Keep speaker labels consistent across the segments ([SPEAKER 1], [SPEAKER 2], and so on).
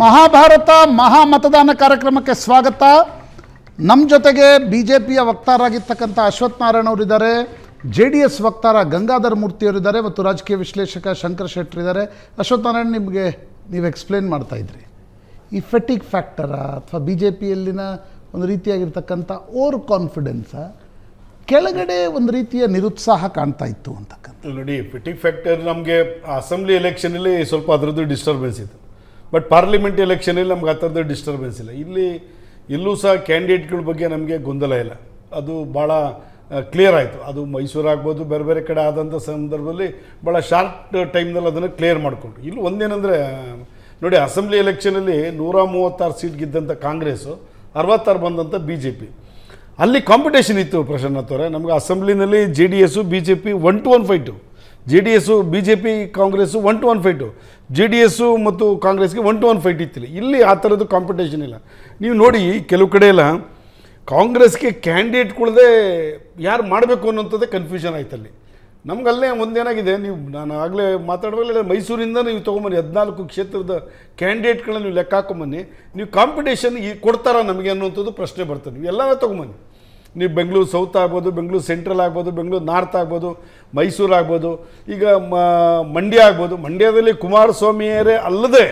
[SPEAKER 1] ಮಹಾಭಾರತ ಮಹಾಮತದಾನ ಕಾರ್ಯಕ್ರಮಕ್ಕೆ ಸ್ವಾಗತ. ನಮ್ಮ ಜೊತೆಗೆ ಬಿಜೆಪಿಯ ವಕ್ತಾರರಾಗಿರ್ತಕ್ಕಂಥ ಅಶ್ವಥ್ ನಾರಾಯಣ ಅವರಿದ್ದಾರೆ, JDS ವಕ್ತಾರ ಗಂಗಾಧರ ಮೂರ್ತಿಯವರಿದ್ದಾರೆ ಮತ್ತು ರಾಜಕೀಯ ವಿಶ್ಲೇಷಕ ಶಂಕರ್ ಶೆಟ್ಟರ್ ಇದ್ದಾರೆ. ಅಶ್ವಥ್ ನಾರಾಯಣ, ನಿಮಗೆ ನೀವು ಎಕ್ಸ್ಪ್ಲೇನ್ ಮಾಡ್ತಾ ಇದ್ರಿ, ಈ ಫೆಟಿಕ್ ಫ್ಯಾಕ್ಟರಾ ಅಥವಾ BJPಯಲ್ಲಿನ ಒಂದು ರೀತಿಯಾಗಿರ್ತಕ್ಕಂಥ ಓವರ್ ಕಾನ್ಫಿಡೆನ್ಸಾ, ಕೆಳಗಡೆ ಒಂದು ರೀತಿಯ ನಿರುತ್ಸಾಹ ಕಾಣ್ತಾ ಇತ್ತು ಅಂತಕ್ಕಂಥ.
[SPEAKER 2] ನೋಡಿ, ಫೆಟಿಕ್ ಫ್ಯಾಕ್ಟರ್ ನಮಗೆ ಅಸೆಂಬ್ಲಿ ಎಲೆಕ್ಷನಲ್ಲಿ ಸ್ವಲ್ಪ ಅದರದ್ದು ಡಿಸ್ಟರ್ಬೆನ್ಸ್ ಇತ್ತು. ಬಟ್ ಪಾರ್ಲಿಮೆಂಟ್ ಎಲೆಕ್ಷನಲ್ಲಿ ನಮ್ಗೆ ಆ ಥರದ್ದು ಡಿಸ್ಟರ್ಬೆನ್ಸ್ ಇಲ್ಲ. ಇಲ್ಲಿ ಎಲ್ಲೂ ಸಹ ಕ್ಯಾಂಡಿಡೇಟ್ಗಳ ಬಗ್ಗೆ ನಮಗೆ ಗೊಂದಲ ಇಲ್ಲ. ಅದು ಭಾಳ ಕ್ಲಿಯರ್ ಆಯಿತು. ಅದು ಮೈಸೂರು ಆಗ್ಬೋದು, ಬೇರೆ ಬೇರೆ ಕಡೆ ಆದಂಥ ಸಂದರ್ಭದಲ್ಲಿ ಭಾಳ ಶಾರ್ಟ್ ಟೈಮ್ನಲ್ಲಿ ಅದನ್ನು ಕ್ಲಿಯರ್ ಮಾಡಿಕೊಂಡು. ಇಲ್ಲಿ ಒಂದೇನೆಂದರೆ ನೋಡಿ, ಅಸೆಂಬ್ಲಿ ಎಲೆಕ್ಷನಲ್ಲಿ 136 ಸೀಟ್ ಗೆದ್ದಂಥ ಕಾಂಗ್ರೆಸ್ಸು, 66 ಬಂದಂಥ BJP. ಅಲ್ಲಿ ಕಾಂಪಿಟೇಷನ್ ಇತ್ತು ಪ್ರಶಾಂತ್ ಅವರೇ. ನಮಗೆ ಅಸೆಂಬ್ಲಿನಲ್ಲಿ JDS BJP 1-1 fight, JDS BJP Congress 1-1 fight, JDS ಮತ್ತು ಕಾಂಗ್ರೆಸ್ಗೆ 1-1 ಫೈಟ್ ಇತ್ತಿಲ್ಲ. ಇಲ್ಲಿ ಆ ಥರದ್ದು ಕಾಂಪಿಟೇಷನ್ ಇಲ್ಲ. ನೀವು ನೋಡಿ, ಕೆಲವು ಕಡೆ ಎಲ್ಲ ಕಾಂಗ್ರೆಸ್ಗೆ ಕ್ಯಾಂಡಿಡೇಟ್ಗಳದೇ ಯಾರು ಮಾಡಬೇಕು ಅನ್ನೋಂಥದ್ದೇ ಕನ್ಫ್ಯೂಷನ್ ಆಯ್ತಲ್ಲಿ. ನಮಗಲ್ಲೇ ಒಂದೇನಾಗಿದೆ, ನಾನು ಆಗಲೇ ಮಾತಾಡುವಾಗಲೇ ಮೈಸೂರಿಂದ ನೀವು ತೊಗೊಂಬನ್ನಿ 14 ಕ್ಷೇತ್ರದ ಕ್ಯಾಂಡಿಡೇಟ್ಗಳನ್ನ ನೀವು ಲೆಕ್ಕ ಹಾಕೊಂಬನ್ನಿ, ನೀವು ಕಾಂಪಿಟೇಷನ್ ಕೊಡ್ತಾರಾ ನಮಗೆ ಅನ್ನೋಂಥದ್ದು ಪ್ರಶ್ನೆ ಬರ್ತದೆ. ನೀವು ಎಲ್ಲರೂ ತೊಗೊಂಬನ್ನಿ. ನೀವು ಬೆಂಗಳೂರು ಸೌತ್ ಆಗ್ಬೋದು, ಬೆಂಗಳೂರು ಸೆಂಟ್ರಲ್ ಆಗ್ಬೋದು, ಬೆಂಗಳೂರು ನಾರ್ತ್ ಆಗ್ಬೋದು, ಮೈಸೂರು ಆಗ್ಬೋದು, ಈಗ ಮಂಡ್ಯ ಆಗ್ಬೋದು. ಮಂಡ್ಯದಲ್ಲಿ ಕುಮಾರಸ್ವಾಮಿಯರೇ ಅಲ್ಲದೆ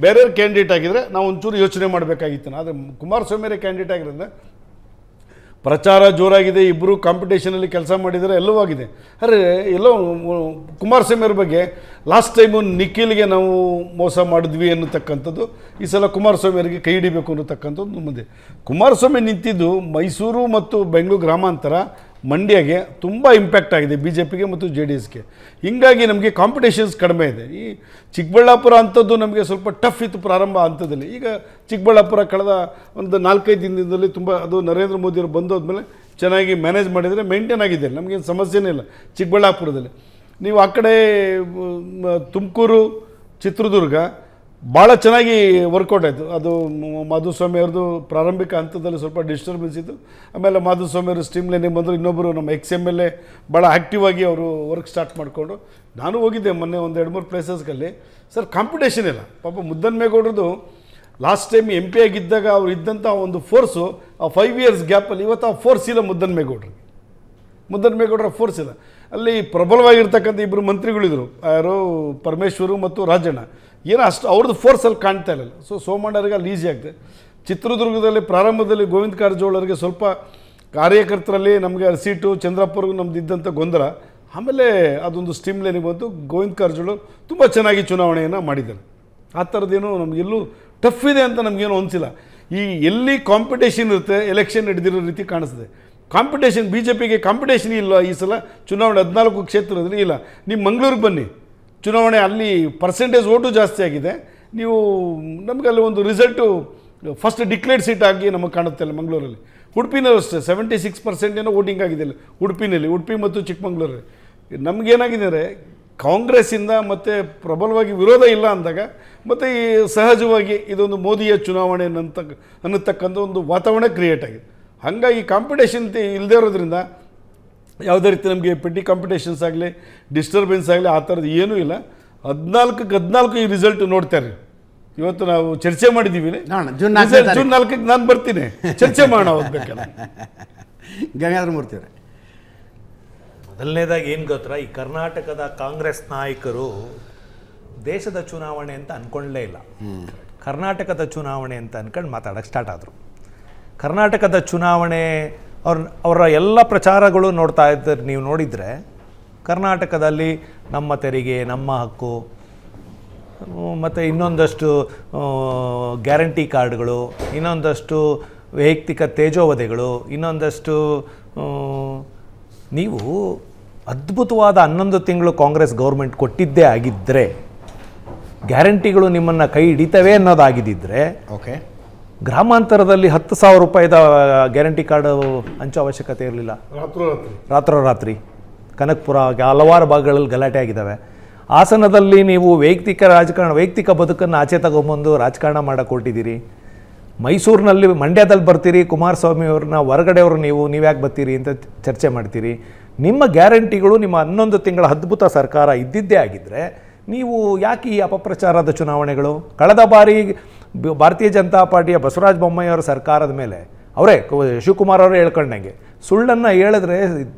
[SPEAKER 2] ಬೇರೆಯವ್ರ ಕ್ಯಾಂಡಿಡೇಟ್ ಆಗಿದ್ದರೆ ನಾವು ಒಂಚೂರು ಯೋಚನೆ ಮಾಡಬೇಕಾಗಿತ್ತು. ಆದರೆ ಕುಮಾರಸ್ವಾಮಿಯರೇ ಕ್ಯಾಂಡಿಡೇಟ್ ಆಗಿರೋದ್ರೆ ಪ್ರಚಾರ ಜೋರಾಗಿದೆ, ಇಬ್ಬರು ಕಾಂಪಿಟೇಷನಲ್ಲಿ ಕೆಲಸ ಮಾಡಿದರೆ ಎಲ್ಲವೂ ಆಗಿದೆ. ಅರೆ ಎಲ್ಲೋ ಕುಮಾರಸ್ವಾಮಿಯವ್ರ ಬಗ್ಗೆ ಲಾಸ್ಟ್ ಟೈಮು ನಿಖಿಲ್ಗೆ ನಾವು ಮೋಸ ಮಾಡಿದ್ವಿ ಅನ್ನತಕ್ಕಂಥದ್ದು, ಈ ಸಲ ಕುಮಾರಸ್ವಾಮಿಯವರಿಗೆ ಕೈ ಹಿಡಿಬೇಕು ಅನ್ನತಕ್ಕಂಥದ್ದು ಮುಂದೆ. ಕುಮಾರಸ್ವಾಮಿ ನಿಂತಿದ್ದು ಮೈಸೂರು ಮತ್ತು ಬೆಂಗಳೂರು ಗ್ರಾಮಾಂತರ ಮಂಡ್ಯಗೆ ತುಂಬ ಇಂಪ್ಯಾಕ್ಟ್ ಆಗಿದೆ BJPಗೆ ಮತ್ತು JDSಗೆ. ಹೀಗಾಗಿ ನಮಗೆ ಕಾಂಪಿಟೇಷನ್ಸ್ ಕಡಿಮೆ ಇದೆ. ಈ ಚಿಕ್ಕಬಳ್ಳಾಪುರ ಅಂಥದ್ದು ನಮಗೆ ಸ್ವಲ್ಪ ಟಫ್ ಇತ್ತು ಪ್ರಾರಂಭ ಹಂತದಲ್ಲಿ. ಈಗ ಚಿಕ್ಕಬಳ್ಳಾಪುರ ಕಳೆದ ಒಂದು 4-5 ದಿನದಲ್ಲಿ ತುಂಬ, ಅದು ನರೇಂದ್ರ ಮೋದಿಯವರು ಬಂದೋದ್ಮೇಲೆ ಚೆನ್ನಾಗಿ ಮ್ಯಾನೇಜ್ ಮಾಡಿದರೆ ಮೇಂಟೈನ್ ಆಗಿದೆ, ನಮಗೇನು ಸಮಸ್ಯೆನೇ ಇಲ್ಲ ಚಿಕ್ಕಬಳ್ಳಾಪುರದಲ್ಲಿ. ನೀವು ಆ ಕಡೆ ತುಮಕೂರು, ಚಿತ್ರದುರ್ಗ ಭಾಳ ಚೆನ್ನಾಗಿ ವರ್ಕೌಟ್ ಆಯಿತು. ಅದು ಮಾಧುಸ್ವಾಮಿ ಅವ್ರದ್ದು ಪ್ರಾರಂಭಿಕ ಹಂತದಲ್ಲಿ ಸ್ವಲ್ಪ ಡಿಸ್ಟರ್ಬೆನ್ಸ್ ಇತ್ತು. ಆಮೇಲೆ ಮಾಧುಸ್ವಾಮಿ ಅವರು ಸ್ಟ್ರೀಮ್ ಲೈನಿಗೆ ಬಂದರು. ಇನ್ನೊಬ್ಬರು ನಮ್ಮ XMLA ಭಾಳ ಆ್ಯಕ್ಟಿವ್ ಆಗಿ ಅವರು ವರ್ಕ್ ಸ್ಟಾರ್ಟ್ ಮಾಡಿಕೊಂಡು, ನಾನು ಹೋಗಿದ್ದೆ ಮೊನ್ನೆ ಒಂದು 2-3 ಪ್ಲೇಸಸ್ಗಳಲ್ಲಿ. ಸರ್ ಕಾಂಪಿಟೇಷನ್ ಇಲ್ಲ. ಪಾಪ ಮುದ್ದನ್ಮೇಗೌಡರದು ಲಾಸ್ಟ್ ಟೈಮ್ MP ಆಗಿದ್ದಾಗ ಅವ್ರು ಇದ್ದಂಥ ಒಂದು ಫೋರ್ಸು ಆ 5 ಇಯರ್ಸ್ ಗ್ಯಾಪಲ್ಲಿ ಇವತ್ತು ಆ ಫೋರ್ಸ್ ಇಲ್ಲ ಮುದ್ದನ್ಮೇಗೌಡರ ಫೋರ್ಸ್ ಇಲ್ಲ. ಅಲ್ಲಿ ಪ್ರಬಲವಾಗಿರ್ತಕ್ಕಂಥ ಇಬ್ಬರು ಮಂತ್ರಿಗಳಿದ್ರು, ಯಾರು ಪರಮೇಶ್ವರು ಮತ್ತು ರಾಜಣ್ಣ. ಏನೋ ಅಷ್ಟು ಅವ್ರದ್ದು ಫೋರ್ಸಲ್ಲಿ ಕಾಣ್ತಾ ಇಲ್ಲ. ಸೊ ಸೋಮಣ್ಣರಿಗೆ ಅಲ್ಲಿ ಈಸಿ ಆಗ್ತದೆ. ಚಿತ್ರದುರ್ಗದಲ್ಲಿ ಪ್ರಾರಂಭದಲ್ಲಿ ಗೋವಿಂದ ಕಾರಜೋಳರಿಗೆ ಸ್ವಲ್ಪ ಕಾರ್ಯಕರ್ತರಲ್ಲಿ ನಮಗೆ ಸೀಟು, ಚಂದ್ರಪ್ಪವ್ರಿಗೂ ನಮ್ದು ಇದ್ದಂಥ ಗೊಂದಲ. ಆಮೇಲೆ ಅದೊಂದು ಸ್ಟೀಮ್ ಲೈನಿಗೆ ಬಂದು ಗೋವಿಂದ ಕಾರಜೋಳ ತುಂಬ ಚೆನ್ನಾಗಿ ಚುನಾವಣೆಯನ್ನು ಮಾಡಿದ್ದಾರೆ. ಆ ಥರದ್ದೇನು ನಮಗೆಲ್ಲೂ ಟಫ್ ಇದೆ ಅಂತ ನಮಗೇನು ಅನಿಸಿಲ್ಲ. ಈ ಎಲ್ಲಿ ಕಾಂಪಿಟೇಷನ್ ಇರುತ್ತೆ ಎಲೆಕ್ಷನ್ ಹಿಡಿದಿರೋ ರೀತಿ ಕಾಣಿಸ್ತದೆ. ಕಾಂಪಿಟೇಷನ್ BJPಗೆ ಕಾಂಪಿಟೇಷನ್ ಇಲ್ಲ ಈ ಸಲ ಚುನಾವಣೆ 14 ಕ್ಷೇತ್ರದಲ್ಲಿ ಇಲ್ಲ. ನೀವು ಮಂಗಳೂರಿಗೆ ಬನ್ನಿ, ಚುನಾವಣೆ ಅಲ್ಲಿ ಪರ್ಸೆಂಟೇಜ್ ಓಟು ಜಾಸ್ತಿ ಆಗಿದೆ. ನೀವು ನಮಗೆ ಅಲ್ಲಿ ಒಂದು ರಿಸಲ್ಟು ಫಸ್ಟ್ ಡಿಕ್ಲೇರ್ಡ್ ಸೀಟ್ ಆಗಿ ನಮಗೆ ಕಾಣುತ್ತೆ ಅಲ್ಲಿ ಮಂಗಳೂರಲ್ಲಿ. ಉಡುಪಿನಲ್ಲೂ ಅಷ್ಟೇ 76% ಏನೋ ವೋಟಿಂಗ್ ಆಗಿದೆ ಅಲ್ಲಿ ಉಡುಪಿ ಮತ್ತು ಚಿಕ್ಕಮಂಗ್ಳೂರಲ್ಲಿ. ನಮಗೇನಾಗಿದೆ ಅಂದರೆ ಕಾಂಗ್ರೆಸ್ಸಿಂದ ಮತ್ತು ಪ್ರಬಲವಾಗಿ ವಿರೋಧ ಇಲ್ಲ ಅಂದಾಗ ಮತ್ತು ಈ ಸಹಜವಾಗಿ ಇದೊಂದು ಮೋದಿಯ ಚುನಾವಣೆ ಅನ್ನತಕ್ಕಂಥ ಒಂದು ವಾತಾವರಣ ಕ್ರಿಯೇಟ್ ಆಗಿದೆ. ಹಾಗಾಗಿ ಕಾಂಪಿಟೇಷನ್ ಇಲ್ಲದೇ ಇರೋದ್ರಿಂದ ಯಾವುದೇ ರೀತಿ ನಮಗೆ ಪೆಟ್ಟಿ ಕಾಂಪಿಟೇಷನ್ಸ್ ಆಗಲಿ, ಡಿಸ್ಟರ್ಬೆನ್ಸ್ ಆಗಲಿ ಆ ಥರದ್ದು ಏನೂ ಇಲ್ಲ. 14 ಈ ರಿಸಲ್ಟ್ ನೋಡ್ತಾರೆ. ಇವತ್ತು ನಾವು ಚರ್ಚೆ ಮಾಡಿದ್ದೀವಿ.
[SPEAKER 1] ಜೂನ್
[SPEAKER 2] 4ಕ್ಕೆ ನಾನು ಬರ್ತೀನಿ, ಚರ್ಚೆ ಮಾಡೋಣ ಹೋಗ್ಬೇಕಲ್ಲ.
[SPEAKER 1] ಗಂಗಾಧರ ಮೂರ್ತಿಯವರೇ,
[SPEAKER 3] ಮೊದಲನೇದಾಗಿ ಏನು ಗೊತ್ತಾ, ಈ ಕರ್ನಾಟಕದ ಕಾಂಗ್ರೆಸ್ ನಾಯಕರು ದೇಶದ ಚುನಾವಣೆ ಅಂತ ಅಂದ್ಕೊಳ್ಳೇ ಇಲ್ಲ. ಕರ್ನಾಟಕದ ಚುನಾವಣೆ ಅಂತ ಅಂದ್ಕೊಂಡು ಮಾತಾಡೋಕ್ಕೆ ಸ್ಟಾರ್ಟ್ ಆದರು. ಕರ್ನಾಟಕದ ಚುನಾವಣೆ ಅವರ ಎಲ್ಲ ಪ್ರಚಾರಗಳು ನೋಡ್ತಾ ಇದ್ದಾರೆ. ನೀವು ನೋಡಿದರೆ ಕರ್ನಾಟಕದಲ್ಲಿ ನಮ್ಮ ತೆರಿಗೆ, ನಮ್ಮ ಹಕ್ಕು, ಮತ್ತು ಇನ್ನೊಂದಷ್ಟು ಗ್ಯಾರಂಟಿ ಕಾರ್ಡ್ಗಳು, ಇನ್ನೊಂದಷ್ಟು ವೈಯಕ್ತಿಕ ತೇಜೋವಧೆಗಳು, ಇನ್ನೊಂದಷ್ಟು ನೀವು ಅದ್ಭುತವಾದ 11 ತಿಂಗಳು ಕಾಂಗ್ರೆಸ್ ಗೌರ್ಮೆಂಟ್ ಕೊಟ್ಟಿದ್ದೇ ಆಗಿದ್ದರೆ, ಗ್ಯಾರಂಟಿಗಳು ನಿಮ್ಮನ್ನು ಕೈ ಹಿಡಿತವೆ ಅನ್ನೋದಾಗಿದ್ದರೆ, ಓಕೆ, ಗ್ರಾಮಾಂತರದಲ್ಲಿ 10,000 ರೂಪಾಯಿದ ಗ್ಯಾರಂಟಿ ಕಾರ್ಡು ಹಂಚೋ ಅವಶ್ಯಕತೆ ಇರಲಿಲ್ಲ. ರಾತ್ರೋರಾತ್ರಿ ಕನಕಪುರ ಹಲವಾರು ಭಾಗಗಳಲ್ಲಿ ಗಲಾಟೆ ಆಗಿದ್ದಾವೆ. ಹಾಸನದಲ್ಲಿ ನೀವು ವೈಯಕ್ತಿಕ ಬದುಕನ್ನು ಆಚೆ ತಗೊಂಬಂದು ರಾಜಕಾರಣ ಮಾಡೋಕ್ಕೆ ಹೊರಟಿದ್ದೀರಿ. ಮೈಸೂರಿನಲ್ಲಿ ಮಂಡ್ಯದಲ್ಲಿ ಬರ್ತೀರಿ, ಕುಮಾರಸ್ವಾಮಿ ಅವ್ರನ್ನ ಹೊರಗಡೆಯವರು ನೀವ್ಯಾಕೆ ಬರ್ತೀರಿ ಅಂತ ಚರ್ಚೆ ಮಾಡ್ತೀರಿ. ನಿಮ್ಮ ಗ್ಯಾರಂಟಿಗಳು ನಿಮ್ಮ 11 ತಿಂಗಳ ಅದ್ಭುತ ಸರ್ಕಾರ ಇದ್ದಿದ್ದೇ ಆಗಿದ್ದರೆ ನೀವು ಯಾಕೆ ಈ ಅಪಪ್ರಚಾರದ ಚುನಾವಣೆಗಳು? ಕಳೆದ ಬಾರಿ ಭಾರತೀಯ ಜನತಾ ಪಾರ್ಟಿಯ ಬಸವರಾಜ ಬೊಮ್ಮಾಯಿ ಅವರ ಸರ್ಕಾರದ ಮೇಲೆ ಅವರೇ ಶಿವಕುಮಾರ್ ಅವರು ಹೇಳ್ಕೊಂಡಂಗೆ ಸುಳ್ಳನ್ನು ಹೇಳಿದ್ರೆ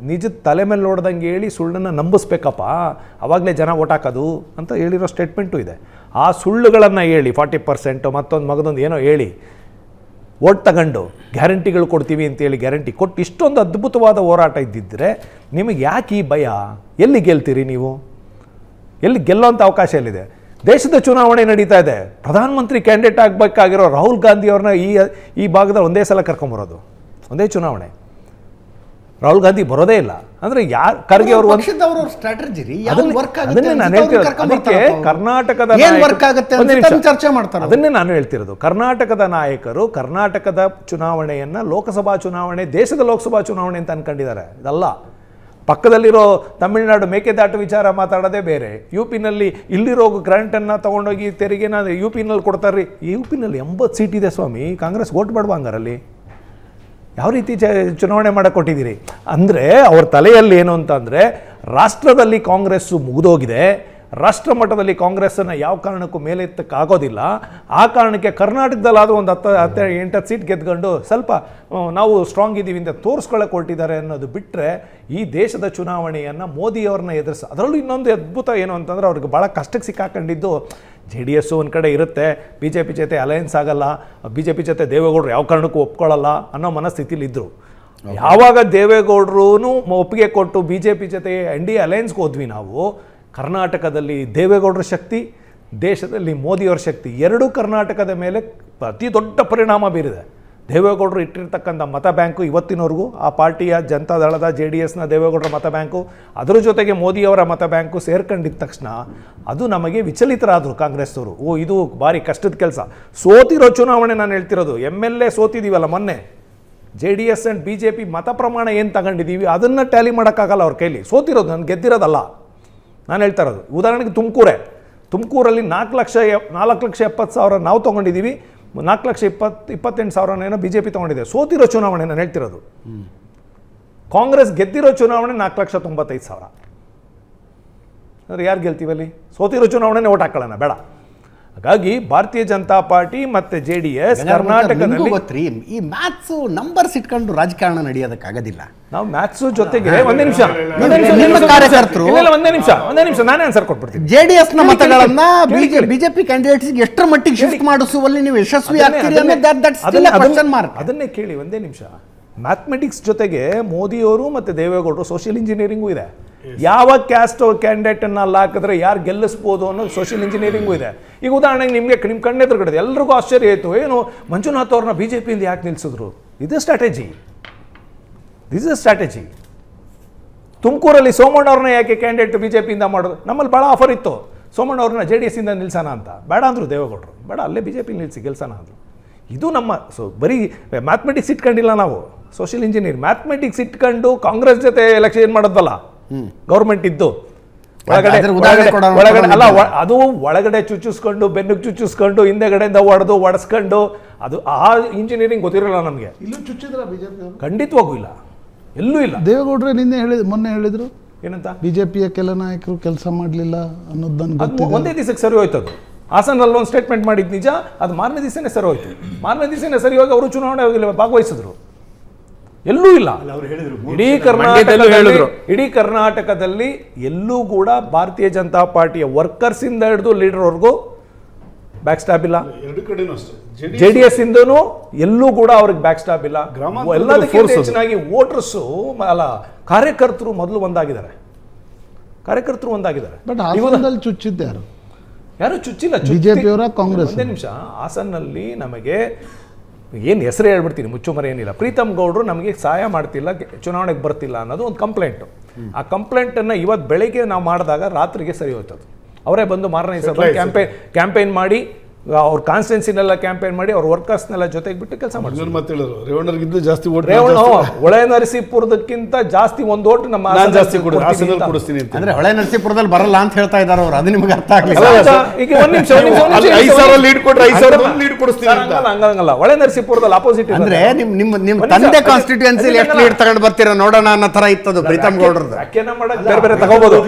[SPEAKER 3] ನಿಜದ ತಲೆ ಮೇಲೆ ನೋಡ್ದಂಗೆ ಹೇಳಿ ಸುಳ್ಳನ್ನು ನಂಬಿಸ್ಬೇಕಪ್ಪ, ಆವಾಗಲೇ ಜನ ಓಟ್ ಹಾಕೋದು ಅಂತ ಹೇಳಿರೋ ಸ್ಟೇಟ್ಮೆಂಟು ಇದೆ. ಆ ಸುಳ್ಳುಗಳನ್ನು ಹೇಳಿ 40% ಮತ್ತೊಂದು ಮಗದೊಂದು ಏನೋ ಹೇಳಿ ಓಟ್ ತಗೊಂಡು ಗ್ಯಾರಂಟಿಗಳು ಕೊಡ್ತೀವಿ ಅಂತೇಳಿ ಗ್ಯಾರಂಟಿ ಕೊಟ್ಟು ಇಷ್ಟೊಂದು ಅದ್ಭುತವಾದ ಹೋರಾಟ ಇದ್ದಿದ್ದರೆ ನಿಮಗೆ ಯಾಕೆ ಈ ಭಯ? ಎಲ್ಲಿ ಗೆಲ್ತೀರಿ ನೀವು? ಎಲ್ಲಿ ಗೆಲ್ಲೋಂಥ ಅವಕಾಶ ಎಲ್ಲಿದೆ? ದೇಶದ ಚುನಾವಣೆ ನಡೀತಾ ಇದೆ. ಪ್ರಧಾನಮಂತ್ರಿ ಕ್ಯಾಂಡಿಡೇಟ್ ಆಗಬೇಕಾಗಿರೋ ರಾಹುಲ್ ಗಾಂಧಿ ಅವ್ರನ್ನ ಈ ಭಾಗದಲ್ಲಿ ಒಂದೇ ಸಲ ಕರ್ಕೊಂಬರೋದು, ಒಂದೇ ಚುನಾವಣೆ. ರಾಹುಲ್ ಗಾಂಧಿ ಬರೋದೇ ಇಲ್ಲ ಅಂದರೆ ಯಾರು ಖರ್ಗೆ ಅವರು
[SPEAKER 4] ಸ್ಟ್ರಾಟಜಿ
[SPEAKER 3] ಕರ್ನಾಟಕದ
[SPEAKER 4] ಚರ್ಚೆ ಮಾಡ್ತಾರೆ.
[SPEAKER 3] ಅದನ್ನೇ ನಾನು ಹೇಳ್ತಿರೋದು. ಕರ್ನಾಟಕದ ನಾಯಕರು ಕರ್ನಾಟಕದ ಚುನಾವಣೆಯನ್ನ ಲೋಕಸಭಾ ಚುನಾವಣೆ, ದೇಶದ ಲೋಕಸಭಾ ಚುನಾವಣೆ ಅಂತ ಅನ್ಕೊಂಡಿದ್ದಾರೆ. ಇದಲ್ಲ. ಪಕ್ಕದಲ್ಲಿರೋ ತಮಿಳುನಾಡು ಮೇಕೆದಾಟು ವಿಚಾರ ಮಾತಾಡೋದೇ ಬೇರೆ. ಯು ಪಿನಲ್ಲಿ ಇಲ್ಲಿರೋ ಗ್ರಾಂಟನ್ನು ತೊಗೊಂಡೋಗಿ ತೆರಿಗೆನ ಯು ಪಿನಲ್ಲಿ ಕೊಡ್ತಾರ್ರಿ. ಯು ಪಿನಲ್ಲಿ 80 ಸೀಟ್ ಇದೆ ಸ್ವಾಮಿ. ಕಾಂಗ್ರೆಸ್ ಓಟ್ ಬೇಡವಾ ಹಂಗಾರಲ್ಲಿ? ಯಾವ ರೀತಿ ಚುನಾವಣೆ ಮಾಡಕ್ಕೆ ಕೊಟ್ಟಿದ್ದೀರಿ ಅಂದರೆ ಅವ್ರ ತಲೆಯಲ್ಲಿ ಏನು ಅಂತಂದರೆ ರಾಷ್ಟ್ರದಲ್ಲಿ ಕಾಂಗ್ರೆಸ್ಸು ಮುಗಿದೋಗಿದೆ, ರಾಷ್ಟ್ರ ಮಟ್ಟದಲ್ಲಿ ಕಾಂಗ್ರೆಸ್ಸನ್ನು ಯಾವ ಕಾರಣಕ್ಕೂ ಮೇಲೆ ಎತ್ತಕ್ಕಾಗೋದಿಲ್ಲ. ಆ ಕಾರಣಕ್ಕೆ ಕರ್ನಾಟಕದಲ್ಲಾದರೂ ಒಂದು 10-8 ಸೀಟ್ ಗೆದ್ಕೊಂಡು ಸ್ವಲ್ಪ ನಾವು ಸ್ಟ್ರಾಂಗ್ ಇದ್ದೀವಿ ಅಂತ ತೋರಿಸ್ಕೊಳ್ಳೋಕೆ ಹೊರಟಿದ್ದಾರೆ ಅನ್ನೋದು ಬಿಟ್ಟರೆ ಈ ದೇಶದ ಚುನಾವಣೆಯನ್ನು ಮೋದಿಯವ್ರನ್ನ ಎದುರಿಸ. ಅದರಲ್ಲೂ ಇನ್ನೊಂದು ಅದ್ಭುತ ಏನು ಅಂತಂದರೆ ಅವ್ರಿಗೆ ಭಾಳ ಕಷ್ಟಕ್ಕೆ ಸಿಕ್ಕಾಕೊಂಡಿದ್ದು JDS ಒಂದು ಕಡೆ ಇರುತ್ತೆ, BJP ಜೊತೆ ಅಲಯನ್ಸ್ ಆಗಲ್ಲ, BJP ಜೊತೆ ದೇವೇಗೌಡರು ಯಾವ ಕಾರಣಕ್ಕೂ ಒಪ್ಕೊಳ್ಳಲ್ಲ ಅನ್ನೋ ಮನಸ್ಥಿತಿಲಿ ಇದ್ದರು. ಯಾವಾಗ ದೇವೇಗೌಡರು ಒಪ್ಪಿಗೆ ಕೊಟ್ಟು BJP ಜೊತೆ NDA ಅಲಯನ್ಸ್ಗೆ ಹೋದ್ವಿ ನಾವು, ಕರ್ನಾಟಕದಲ್ಲಿ ದೇವೇಗೌಡರ ಶಕ್ತಿ, ದೇಶದಲ್ಲಿ ಮೋದಿಯವರ ಶಕ್ತಿ ಎರಡೂ ಕರ್ನಾಟಕದ ಮೇಲೆ ಅತಿ ದೊಡ್ಡ ಪರಿಣಾಮ ಬೀರಿದೆ. ದೇವೇಗೌಡರು ಇಟ್ಟಿರ್ತಕ್ಕಂಥ ಮತ ಬ್ಯಾಂಕು ಇವತ್ತಿನವರೆಗೂ ಆ ಪಾರ್ಟಿಯ ಜನತಾದಳದ JDSನ ದೇವೇಗೌಡರ ಮತ ಬ್ಯಾಂಕು, ಅದರ ಜೊತೆಗೆ ಮೋದಿಯವರ ಮತ ಬ್ಯಾಂಕು ಸೇರ್ಕೊಂಡಿದ್ದ ತಕ್ಷಣ ಅದು ನಮಗೆ ವಿಚಲಿತರಾದರು ಕಾಂಗ್ರೆಸ್ಸವರು. ಇದು ಭಾರಿ ಕಷ್ಟದ ಕೆಲಸ. ಸೋತಿರೋ ಚುನಾವಣೆ ನಾನು ಹೇಳ್ತಿರೋದು, MLA ಸೋತಿದ್ದೀವಲ್ಲ ಮೊನ್ನೆ, JDS ಆ್ಯಂಡ್ BJP ಮತ ಪ್ರಮಾಣ ಏನು ತಗೊಂಡಿದ್ದೀವಿ ಅದನ್ನು ಟ್ಯಾಲಿ ಮಾಡೋಕ್ಕಾಗಲ್ಲ ಅವ್ರ ಕೈಲಿ. ಸೋತಿರೋದು, ನಾನು ಗೆದ್ದಿರೋದಲ್ಲ ನಾನು ಹೇಳ್ತಾ ಇರೋದು. ಉದಾಹರಣೆಗೆ ತುಮಕೂರಲ್ಲಿ 4,70,000 ನಾವು ತೊಗೊಂಡಿದ್ದೀವಿ, 4,28,000 BJP ತೊಗೊಂಡಿದೆ. ಸೋತಿರೋ ಚುನಾವಣೆ ನಾನು ಹೇಳ್ತಿರೋದು. ಕಾಂಗ್ರೆಸ್ ಗೆದ್ದಿರೋ ಚುನಾವಣೆ 4,95,000. ಅಂದರೆ ಯಾರು ಗೆಲ್ತೀವಲ್ಲಿ? ಸೋತಿರೋ ಚುನಾವಣೆನೇ ಓಟ್ ಹಾಕೊಳ್ಳೋಣ ಬೇಡ. ಹಾಗಾಗಿ ಭಾರತೀಯ ಜನತಾ ಪಾರ್ಟಿ ಮತ್ತೆ JDS ಕರ್ನಾಟಕದಲ್ಲಿ
[SPEAKER 4] ಗೊತ್ತ್ರಿ, ಈ ಮ್ಯಾಥ್ಸ್ ನಂಬರ್ಸ್ ಇಟ್ಕೊಂಡು ರಾಜಕಾರಣ ನಡೆಯೋದಕ್ಕಾಗೋದಿಲ್ಲ.
[SPEAKER 3] ನಾವು ಮ್ಯಾಥ್ಸ್ ಜೊತೆಗೆ ಒಂದೇ ನಿಮಿಷ
[SPEAKER 4] ಕಾರ್ಯಕರ್ತರು
[SPEAKER 3] ಒಂದೇ ನಿಮಿಷ ನಾನೇ ಆನ್ಸರ್ ಕೊಟ್ಬಿಡ್ತೀನಿ.
[SPEAKER 4] JDS ನ ಮತಗಳನ್ನ BJP ಕ್ಯಾಂಡಿಡೇಟ್ಸ್ ಎಷ್ಟರ ಮಟ್ಟಿಗೆ ಶಿಫ್ಟ್ ಮಾಡಿಸುವಲ್ಲಿ ನೀವು ಯಶಸ್ವಿ ಆಗ್ತೀರಿ
[SPEAKER 3] ಅದನ್ನೇ ಕೇಳಿ. ಒಂದೇ ನಿಮಿಷ. ಮ್ಯಾಥಮೆಟಿಕ್ಸ್ ಜೊತೆಗೆ ಮೋದಿಯವರು ಮತ್ತೆ ದೇವೇಗೌಡರು ಸೋಷಿಯಲ್ ಇಂಜಿನಿಯರಿಂಗು ಇದೆ. ಯಾವ ಕ್ಯಾಸ್ಟ್ ಕ್ಯಾಂಡಿಡೇಟ್ ಅನ್ನ ಅಲ್ಲಿ ಹಾಕಿದ್ರೆ ಯಾರು ಗೆಲ್ಲಿಸ್ಬೋದು ಅನ್ನೋದು ಸೋಷಿಯಲ್ ಇಂಜಿನಿಯರಿಂಗು ಇದೆ. ಈಗ ಉದಾಹರಣೆಗೆ ನಿಮ್ಮ ಕಣ್ಣೆದುರುಗಡೆ ಎಲ್ರಿಗೂ ಆಶ್ಚರ್ಯ ಆಯಿತು, ಏನು ಮಂಜುನಾಥ್ ಅವ್ರನ್ನ BJPಯಿಂದ ಯಾಕೆ ನಿಲ್ಲಿಸಿದ್ರು? ಇದು ಸ್ಟ್ರಾಟಜಿ. This is strategy. ತುಮಕೂರಲ್ಲಿ ಸೋಮಣ್ಣ ಅವ್ರನ್ನ ಯಾಕೆ ಕ್ಯಾಂಡಿಡೇಟ್ BJPಯಿಂದ ಮಾಡೋದು? ನಮ್ಮಲ್ಲಿ ಭಾಳ ಆಫರ್ ಇತ್ತು, ಸೋಮಣ್ಣ ಅವ್ರನ್ನ JDSಯಿಂದ ನಿಲ್ಸೋಣ ಅಂತ. ಬೇಡ ಅಂದರು ದೇವೇಗೌಡರು, ಬೇಡ ಅಲ್ಲೇ BJP ನಿಲ್ಲಿಸಿ ಗೆಲ್ಸೋಣ ಅಂದರು. ಇದು ನಮ್ಮ ಬರೀ ಮ್ಯಾಥಮೆಟಿಕ್ಸ್ ಇಟ್ಕೊಂಡಿಲ್ಲ ನಾವು, ಸೋಷಿಯಲ್ ಇಂಜಿನಿಯರ್ ಮ್ಯಾಥಮೆಟಿಕ್ಸ್ ಇಟ್ಕೊಂಡು ಕಾಂಗ್ರೆಸ್ ಜೊತೆ ಎಲೆಕ್ಷನ್ ಮಾಡೋದ್ವಲ್ಲ ಗೌರ್ಮೆಂಟ್ ಇದ್ದು. ಒಳಗಡೆ ಅಲ್ಲ, ಅದು ಒಳಗಡೆ ಚುಚ್ಚಿಸ್ಕೊಂಡು ಬೆನ್ನಿಗೆ ಚುಚ್ಚಿಸ್ಕೊಂಡು ಹಿಂದೆಗಡೆಯಿಂದ ಒಡೆಸ್ಕೊಂಡು ಅದು ಆ ಇಂಜಿನಿಯರಿಂಗ್ ಗೊತ್ತಿರಲ್ಲ ನಮಗೆ.
[SPEAKER 1] ಇಲ್ಲೂ ಚುಚ್ಚಿದ್ರ BJP?
[SPEAKER 3] ಖಂಡಿತವಾಗೂ ಇಲ್ಲ, ಎಲ್ಲೂ ಇಲ್ಲ.
[SPEAKER 1] ದೇವೇಗೌಡರೇ ಮೊನ್ನೆ ಹೇಳಿದ್ರು
[SPEAKER 3] ಏನಂತ,
[SPEAKER 1] BJPಯ ಕೆಲ ನಾಯಕರು ಕೆಲಸ ಮಾಡಲಿಲ್ಲ ಅನ್ನೋದು ನನಗೆ
[SPEAKER 3] ಒಂದೇ ದಿವಸಕ್ಕೆ ಸರಿ ಹೋಯ್ತು. ಅದು ಹಾಸನಲ್ಲಿ ಒಂದು ಸ್ಟೇಟ್ಮೆಂಟ್ ಮಾಡಿದ್ದು ನಿಜ, ಅದು ಮಾರನೇ ದಿವಸನೇ ಸರಿ ಹೋಯ್ತು. ಮಾರನೇ ದಿವಸನೇ ಸರಿ ಹೋಗಿ ಅವರು ಚುನಾವಣೆ ಭಾಗವಹಿಸಿದ್ರು. ಎಲ್ಲೂ ಇಲ್ಲ. ಇಡೀ ಕರ್ನಾಟಕದಲ್ಲಿ ಎಲ್ಲೂ ಕೂಡ ಭಾರತೀಯ ಜನತಾ ಪಾರ್ಟಿಯ ವರ್ಕರ್ಸ್ ಇಂದ ಹಿಡಿದು ಲೀಡರ್ವರೆಗೂ ಬ್ಯಾಕ್ ಸ್ಟಾಪ್ ಇಲ್ಲ. JDS ಇಂದನೂ ಎಲ್ಲೂ ಕೂಡ ಅವ್ರಿಗೆ ಬ್ಯಾಕ್ ಸ್ಟಾಪ್ ಇಲ್ಲ. ಎಲ್ಲದಕ್ಕಿಂತ ಹೆಚ್ಚಾಗಿ ವೋಟರ್ಸು ಅಲ್ಲ ಕಾರ್ಯಕರ್ತರು ಮೊದಲು ಒಂದಾಗಿದ್ದಾರೆ.
[SPEAKER 1] ಬಟ್ ಹಾಸನದಲ್ಲಿ ಚುಚ್ಚಿದ್ದೆ
[SPEAKER 3] ಯಾರು ಚುಚ್ಚಿಲ್ಲ.
[SPEAKER 1] BJP ಅವರ ಕಾಂಗ್ರೆಸ್.
[SPEAKER 3] ಒಂದೇ ನಿಮಿಷ. ಹಾಸನಲ್ಲಿ ನಮಗೆ ಏನು ಹೆಸರು ಹೇಳ್ಬಿಡ್ತೀನಿ, ಮುಚ್ಚುಮರೆ ಏನಿಲ್ಲ, ಪ್ರೀತಮ್ ಗೌಡರು ನಮಗೆ ಸಹಾಯ ಮಾಡ್ತಿಲ್ಲ, ಚುನಾವಣೆಗೆ ಬರ್ತಿಲ್ಲ ಅನ್ನೋದು ಒಂದು ಕಂಪ್ಲೇಂಟು. ಆ ಕಂಪ್ಲೇಂಟನ್ನು ಇವತ್ತು ಬೆಳಗ್ಗೆ ನಾವು ಮಾಡಿದಾಗ ರಾತ್ರಿಗೆ ಸರಿ ಹೋಯ್ತದು. ಅವರೇ ಬಂದು ಮಾರನೇ ಸಭೆ ಕ್ಯಾಂಪೇನ್ ಮಾಡಿ ಅವ್ರ ಕಾನ್ಸ್ಟಿಟ್ಯೂನ್ಸಿನೆಲ್ಲ ಕ್ಯಾಂಪೇನ್ ಮಾಡಿ ಅವ್ರ ವರ್ಕರ್ಸ್ನೆಲ್ಲ ಜೊತೆಗೆ ಬಿಟ್ಟು ಕೆಲಸ ಮಾಡಿದ್ರು.
[SPEAKER 2] ರೇವಣ್ಣರಿಗಿಂತ ಜಾಸ್ತಿ
[SPEAKER 3] ಹೊಳೆ ನರಸೀಪುರದಕ್ಕಿಂತ ಜಾಸ್ತಿ ಒಂದು ಓಟ್ ನಮ್ಮ
[SPEAKER 2] ಕೊಡಿಸ್ತೀನಿ
[SPEAKER 4] ಅಂದ್ರೆ ಹೊಳೆ ನರಸೀಪುರದಲ್ಲಿ ಬರಲ್ಲ ಅಂತ ಹೇಳ್ತಾ ಇದ್ದಾರೆ ಅವರು. ಅದು ನಿಮ್ಗೆ ಅರ್ಥ ಆಗಲಿಲ್ಲ.
[SPEAKER 3] ಈಗ ಒಂದ್ ನಿಮಿಷ, ಹಂಗಲ್ಲ. ಹೊಳೆ ನರಸೀಪುರದಲ್ಲಿ ಅಪೋಸಿಟ್
[SPEAKER 4] ಅಂದ್ರೆ ನಿಮ್ ತಂದೆ ಕಾನ್ಸ್ಟಿಟ್ಯೂನ್ಸಿ ಎಷ್ಟು ಲೀಡ್ ತಗೊಂಡು ಬರ್ತೀರಾ ನೋಡೋಣ ಅನ್ನೋ ತರ ಇತ್ತದು ಪ್ರೀತಮ್ ಗೌಡ್ರದ್ದು.
[SPEAKER 3] ಬೇರೆ ಬೇರೆ ತಗೋಬಹುದು.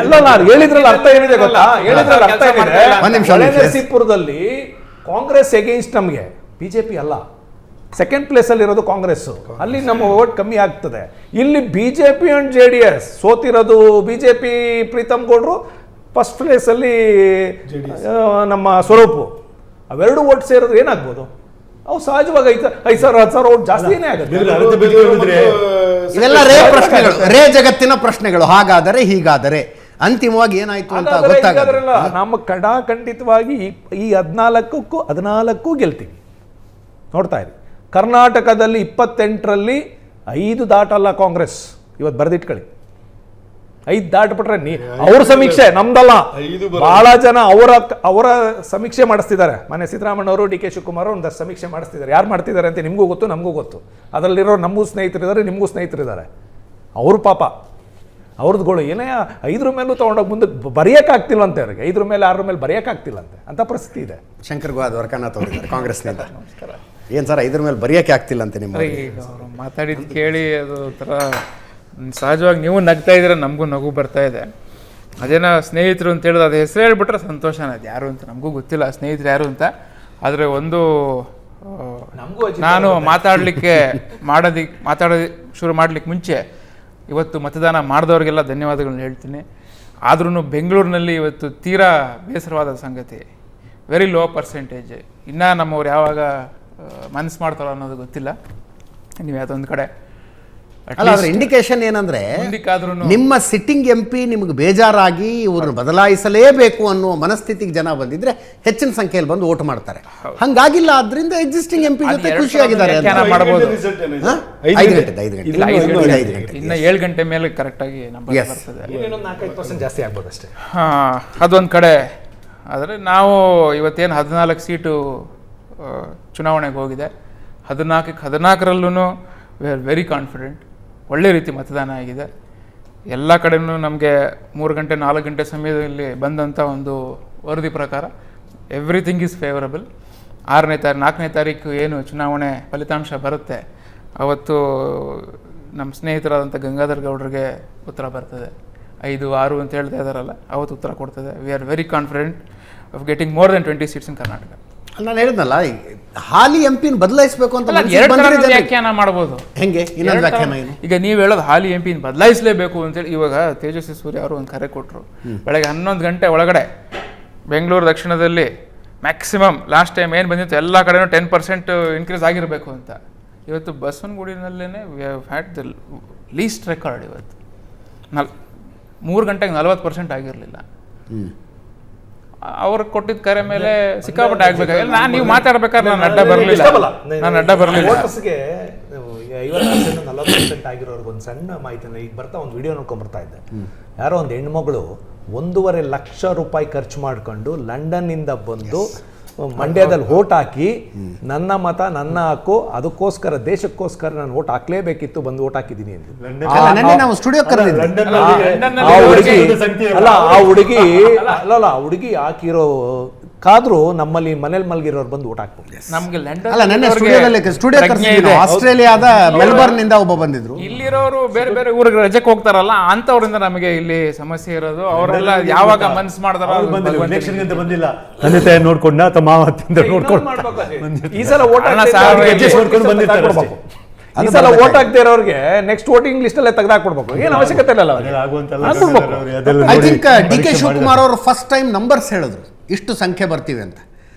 [SPEAKER 3] ಎಲ್ಲ ಹೇಳಿದ್ರಲ್ಲ ಅರ್ಥ ಏನಿದೆ ಗೊತ್ತಾ? ಹೇಳಿದ್ರಲ್ಲ ಅರ್ಥ ಏನಿದೆ? ಹೊಳೆ ನರಸೀಪುರದಲ್ಲಿ ಕಾಂಗ್ರೆಸ್ ಎಗೇನ್ಸ್ಟ್ ನಮಗೆ ಬಿಜೆಪಿ ಅಲ್ಲ. ಸೆಕೆಂಡ್ ಪ್ಲೇಸಲ್ಲಿ ಇರೋದು ಕಾಂಗ್ರೆಸ್, ಅಲ್ಲಿ ನಮ್ಮ ಓಟ್ ಕಮ್ಮಿ ಆಗ್ತದೆ. ಇಲ್ಲಿ ಬಿಜೆಪಿ ಅಂಡ್ JDS ಸೋತಿರೋದು ಬಿಜೆಪಿ ಪ್ರೀತಮ್ ಗೌಡ್ರು, ಫಸ್ಟ್ ಪ್ಲೇಸಲ್ಲಿ ನಮ್ಮ ಸ್ವರೂಪು. ಅವೆರಡು ಓಟ್ ಸೇರಿದ್ರೆ ಏನಾಗ್ಬೋದು? ಅವು ಸಹಜವಾಗಿ 5,000 10,000 ಓಟ್ ಜಾಸ್ತಿನೇ ಆಗುತ್ತೆ.
[SPEAKER 4] ಇವೆಲ್ಲ ಪ್ರಶ್ನೆಗಳು, ಜಗತ್ತಿನ ಪ್ರಶ್ನೆಗಳು. ಹಾಗಾದರೆ ಹೀಗಾದರೆ ಅಂತಿಮವಾಗಿ ಏನಾಯ್ತು ಅಂತ ಗೊತ್ತಾಗಲ್ಲ.
[SPEAKER 3] ನಮ್ಮ ಖಂಡಿತವಾಗಿ ಈ 14 ಗೆಲ್ತೀವಿ. ನೋಡ್ತಾ ಇರಿ, ಕರ್ನಾಟಕದಲ್ಲಿ 28ರಲ್ಲಿ 5 ದಾಟಲ್ಲ ಕಾಂಗ್ರೆಸ್. ಇವತ್ತು ಬರೆದಿಟ್ಕೊಳ್ಳಿ, 5 ದಾಟ್ಬಿಟ್ರೆ ಅವ್ರ ಸಮೀಕ್ಷೆ ನಮ್ದಲ್ಲ. ಬಹಳ ಜನ ಅವರ ಸಮೀಕ್ಷೆ ಮಾಡಿಸ್ತಿದ್ದಾರೆ. ಮೊನ್ನೆ ಸಿದ್ದರಾಮಯ್ಯವರು, DK ಶಿವಕುಮಾರ್ ಒಂದಷ್ಟು ಸಮೀಕ್ಷೆ ಮಾಡಿಸ್ತಿದ್ದಾರೆ. ಯಾರು ಮಾಡ್ತಿದ್ದಾರೆ ಅಂತ ನಿಮಗೂ ಗೊತ್ತು, ನಮಗೂ ಗೊತ್ತು. ಅದರಲ್ಲಿರೋ ನಮಗೂ ಸ್ನೇಹಿತರಿದ್ದಾರೆ, ನಿಮಗೂ ಸ್ನೇಹಿತರಿದ್ದಾರೆ. ಅವ್ರ ಪಾಪ ಅವ್ರದ್ದುಗಳು ಏನೇ 5ರ ಮೇಲೂ ತೊಗೊಂಡೋಗಿ ಮುಂದೆ ಬರೆಯೋಕ್ಕಾಗ್ತಿಲ್ವಂತೆ ಅವ್ರಿಗೆ. 5ರ ಮೇಲೆ 6ರ ಮೇಲೆ ಬರೆಯೋಕ್ಕಾಗ್ತಿಲ್ಲಂತೆ ಅಂತ ಪರಿಸ್ಥಿತಿ ಇದೆ.
[SPEAKER 4] ಶಂಕರ್ ಗಾದ್ ವರ್ಕನ ತಗೊಂಡಿದ್ದಾರೆ ಕಾಂಗ್ರೆಸ್ನಿಂದ. ಏನು ಸರ್ 5ರ ಮೇಲೆ ಬರೆಯೋಕೆ ಆಗ್ತಿಲ್ಲ ಅಂತ ನಿಮ್ಮ
[SPEAKER 5] ಮಾತಾಡಿದ್ದು ಕೇಳಿ ಅದು ಥರ ಸಹಜವಾಗಿ ನೀವು ನಗ್ತಾ ಇದ್ರೆ ನಮಗೂ ನಗು ಬರ್ತಾ ಇದೆ. ಅದೇನೋ ಸ್ನೇಹಿತರು ಅಂತ ಹೇಳಿದ್ರೆ ಅದು ಹೆಸರು ಹೇಳ್ಬಿಟ್ರೆ ಸಂತೋಷನ. ಅದು ಯಾರು ಅಂತ ನಮಗೂ ಗೊತ್ತಿಲ್ಲ ಸ್ನೇಹಿತರು ಯಾರು ಅಂತ. ಆದರೆ ಒಂದು ನಾನು ಮಾತಾಡೋದು ಶುರು ಮಾಡ್ಲಿಕ್ಕೆ ಮುಂಚೆ ಇವತ್ತು ಮತದಾನ ಮಾಡಿದವ್ರಿಗೆಲ್ಲ ಧನ್ಯವಾದಗಳನ್ನ ಹೇಳ್ತೀನಿ. ಆದ್ರೂ ಬೆಂಗಳೂರಿನಲ್ಲಿ ಇವತ್ತು ತೀರಾ ಬೇಸರವಾದ ಸಂಗತಿ, ವೆರಿ ಲೋ ಪರ್ಸೆಂಟೇಜ್. ಇನ್ನೂ ನಮ್ಮವ್ರು ಯಾವಾಗ ಮನಸ್ಸು ಮಾಡ್ತಾರೋ ಅನ್ನೋದು ಗೊತ್ತಿಲ್ಲ. ನೀವು ಯಾವುದೊಂದು ಕಡೆ
[SPEAKER 4] ಇಂಡಿಕೇಶನ್ ಏನಂದ್ರೆ ನಿಮ್ಮ ಸಿಟ್ಟಿಂಗ್ MP ನಿಮ್ಗೆ ಬೇಜಾರಾಗಿ ಇವ್ರನ್ನ ಬದಲಾಯಿಸಲೇಬೇಕು ಅನ್ನುವ ಮನಸ್ಥಿತಿಗೆ ಜನ ಬಂದಿದ್ರೆ ಹೆಚ್ಚಿನ ಸಂಖ್ಯೆಯಲ್ಲಿ ಬಂದು ವೋಟ್ ಮಾಡ್ತಾರೆ. ಹಂಗಾಗಿಲ್ಲ, ಆದ್ರಿಂದ ಎಕ್ಸಿಸ್ಟಿಂಗ್ MP ಜೊತೆ ಖುಷಿಯಾಗಿದ್ದಾರೆ.
[SPEAKER 5] ಇನ್ನು 7 ಗಂಟೆ ಮೇಲೆ ಕರೆಕ್ಟ್ ಆಗಿ ಬರ್ತದೆ.
[SPEAKER 3] 4-5% ಜಾಸ್ತಿ ಆಗ್ಬೋದು ಅಷ್ಟೇ.
[SPEAKER 5] ಅದೊಂದು ಕಡೆ. ಆದರೆ ನಾವು ಇವತ್ತೇನು 14 ಸೀಟು ಚುನಾವಣೆಗೆ ಹೋಗಿದೆ, 14ರಲ್ಲೂ ವಿ ಆರ್ ವೆರಿ ಕಾನ್ಫಿಡೆಂಟ್. ಒಳ್ಳೆ ರೀತಿ ಮತದಾನ ಆಗಿದೆ. ಎಲ್ಲ ಕಡೆಯೂ ನಮಗೆ 3 ಗಂಟೆ 4 ಗಂಟೆ ಸಮಯದಲ್ಲಿ ಬಂದಂಥ ಒಂದು ವರದಿ ಪ್ರಕಾರ ಎವ್ರಿಥಿಂಗ್ ಈಸ್ ಫೇವರಬಲ್. 4ನೇ ತಾರೀಕು ಏನು ಚುನಾವಣೆ ಫಲಿತಾಂಶ ಬರುತ್ತೆ ಅವತ್ತು ನಮ್ಮ ಸ್ನೇಹಿತರಾದಂಥ ಗಂಗಾಧರ್ ಗೌಡ್ರಿಗೆ ಉತ್ತರ ಬರ್ತದೆ. 5-6 ಅಂತ ಹೇಳ್ತಾ ಇದ್ದಾರಲ್ಲ, ಅವತ್ತು ಉತ್ತರ ಕೊಡ್ತದೆ. We are very confident of getting more than 20 seats ಇನ್ ಕರ್ನಾಟಕ.
[SPEAKER 4] ನಾನು ಹೇಳಿದ್ನಲ್ಲ, ಹಾಲಿ MP ಬದಲಾಯಿಸಬೇಕು ಅಂತ
[SPEAKER 5] ವ್ಯಾಖ್ಯಾನ ಮಾಡ್ಬೋದು.
[SPEAKER 4] ಹೆಂಗೆ ಇನ್ನೊಂದು ವ್ಯಾಖ್ಯಾನ ಏನು?
[SPEAKER 5] ಈಗ ನೀವು ಹೇಳೋದು ಹಾಲಿ MP ಬದಲಾಯಿಸಲೇಬೇಕು ಅಂತೇಳಿ. ಇವಾಗ ತೇಜಸ್ವಿ ಸೂರ್ಯ ಅವರು ಒಂದು ಕರೆ ಕೊಟ್ಟರು. ಬೆಳಗ್ಗೆ 11 ಗಂಟೆ ಒಳಗಡೆ ಬೆಂಗಳೂರು ದಕ್ಷಿಣದಲ್ಲಿ ಮ್ಯಾಕ್ಸಿಮಮ್ ಲಾಸ್ಟ್ ಟೈಮ್ ಏನು ಬಂದಿತ್ತು ಎಲ್ಲ ಕಡೆನೂ 10% ಇನ್ಕ್ರೀಸ್ ಆಗಿರಬೇಕು ಅಂತ. ಇವತ್ತು ಬಸವನಗುಡಿನಲ್ಲೇ we have had the least record. ಇವತ್ತು 3 ಗಂಟೆಗೆ 40% ಆಗಿರಲಿಲ್ಲ. ಅವ್ರಿಗೆ ಕೊಟ್ಟಿದ್ದ ಕರೆ ಮೇಲೆ ಸಿಕ್ಕಾಪಟ್ಟೆ ಆಗ್ಬೇಕಾಗಿಲ್ಲ. ನೀವು ಮಾತಾಡ್ಬೇಕಾದ್ರೆ ನಾನು ಅಡ್ಡ ಬರಲಿಲ್ಲ.
[SPEAKER 3] 50% ಆಗಿರೋರ್ಗೆ ಒಂದು ಸಣ್ಣ ಮಾಹಿತಿ. ಈಗ ಬರ್ತಾ ಒಂದು ವಿಡಿಯೋ ನೋಡ್ಕೊಂಡ್ ಬರ್ತಾ ಇದ್ದೆ. ಯಾರೋ ಒಂದು ಹೆಣ್ಮಗಳು 1.5 ಲಕ್ಷ ರೂಪಾಯಿ ಖರ್ಚು ಮಾಡ್ಕೊಂಡು ಲಂಡನ್ನಿಂದ ಬಂದು ಮಂಡ್ಯದಲ್ಲಿ ವೋಟ್ ಹಾಕಿ, ನನ್ನ ಮತ ನನ್ನ ಹಕ್ಕು, ಅದಕ್ಕೋಸ್ಕರ ದೇಶಕ್ಕೋಸ್ಕರ ನಾನು ವೋಟ್ ಹಾಕ್ಲೇಬೇಕಿತ್ತು, ಬಂದು ವೋಟ್ ಹಾಕಿದ್ದೀನಿ ಅಂತ. ಆ ಹುಡುಗಿ ಹಾಕಿರೋ ಕಾದ್ರು ನಮ್ಮಲ್ಲಿ ಮನೇಲಿ ಮಲಗಿರೋರು ಬಂದು ಊಟ ಹಾಕ್ಬೋದು.
[SPEAKER 4] ಆಸ್ಟ್ರೇಲಿಯಾದ ಮೆಲ್ಬರ್ನ್ ಇಂದ ಒಬ್ಬ ಬಂದಿದ್ರು.
[SPEAKER 5] ಇಲ್ಲಿರೋರು ಬೇರೆ ಬೇರೆ ಊರಿಗೆ ರಜೆಗೆ ಹೋಗ್ತಾರಲ್ಲ, ಅಂತವ್ರಿಂದ ನಮಗೆ ಇಲ್ಲಿ ಸಮಸ್ಯೆ ಇರೋದು. ಅವರೆಲ್ಲ ಯಾವಾಗ ಮನ್ಸು ಮಾಡ್ತಾರ
[SPEAKER 6] ಬಂದಿಲ್ಲ, ತಂದೆ ತಾಯಿ ನೋಡ್ಕೊಂಡ ಅಥವಾ ಮಾವ ನೋಡ್ಕೊಂಡು
[SPEAKER 3] ಈ ಸಲ ಓಟ್ ಈ ಸಲ ವೋಟ್ ಆಗದೆ ಇರೋರಿಗೆ ನೆಕ್ಸ್ಟ್ ವೋಟಿಂಗ್ ಲಿಸ್ಟ್ ಅಲ್ಲೇ ತೆಗೆದಾಕ್ಬಿಡ್ಬೇಕು. ಏನು ಅವಶ್ಯಕತೆ ಇಲ್ಲ.
[SPEAKER 4] ಐ ಥಿಂಕ್ DK ಶಿವಕುಮಾರ್ ಅವರು ಫಸ್ಟ್ ಟೈಮ್ ನಂಬರ್ಸ್ ಹೇಳಿದ್ರು, ಇಷ್ಟು ಸಂಖ್ಯೆ ಬರ್ತೀವಿ ಅಂತ.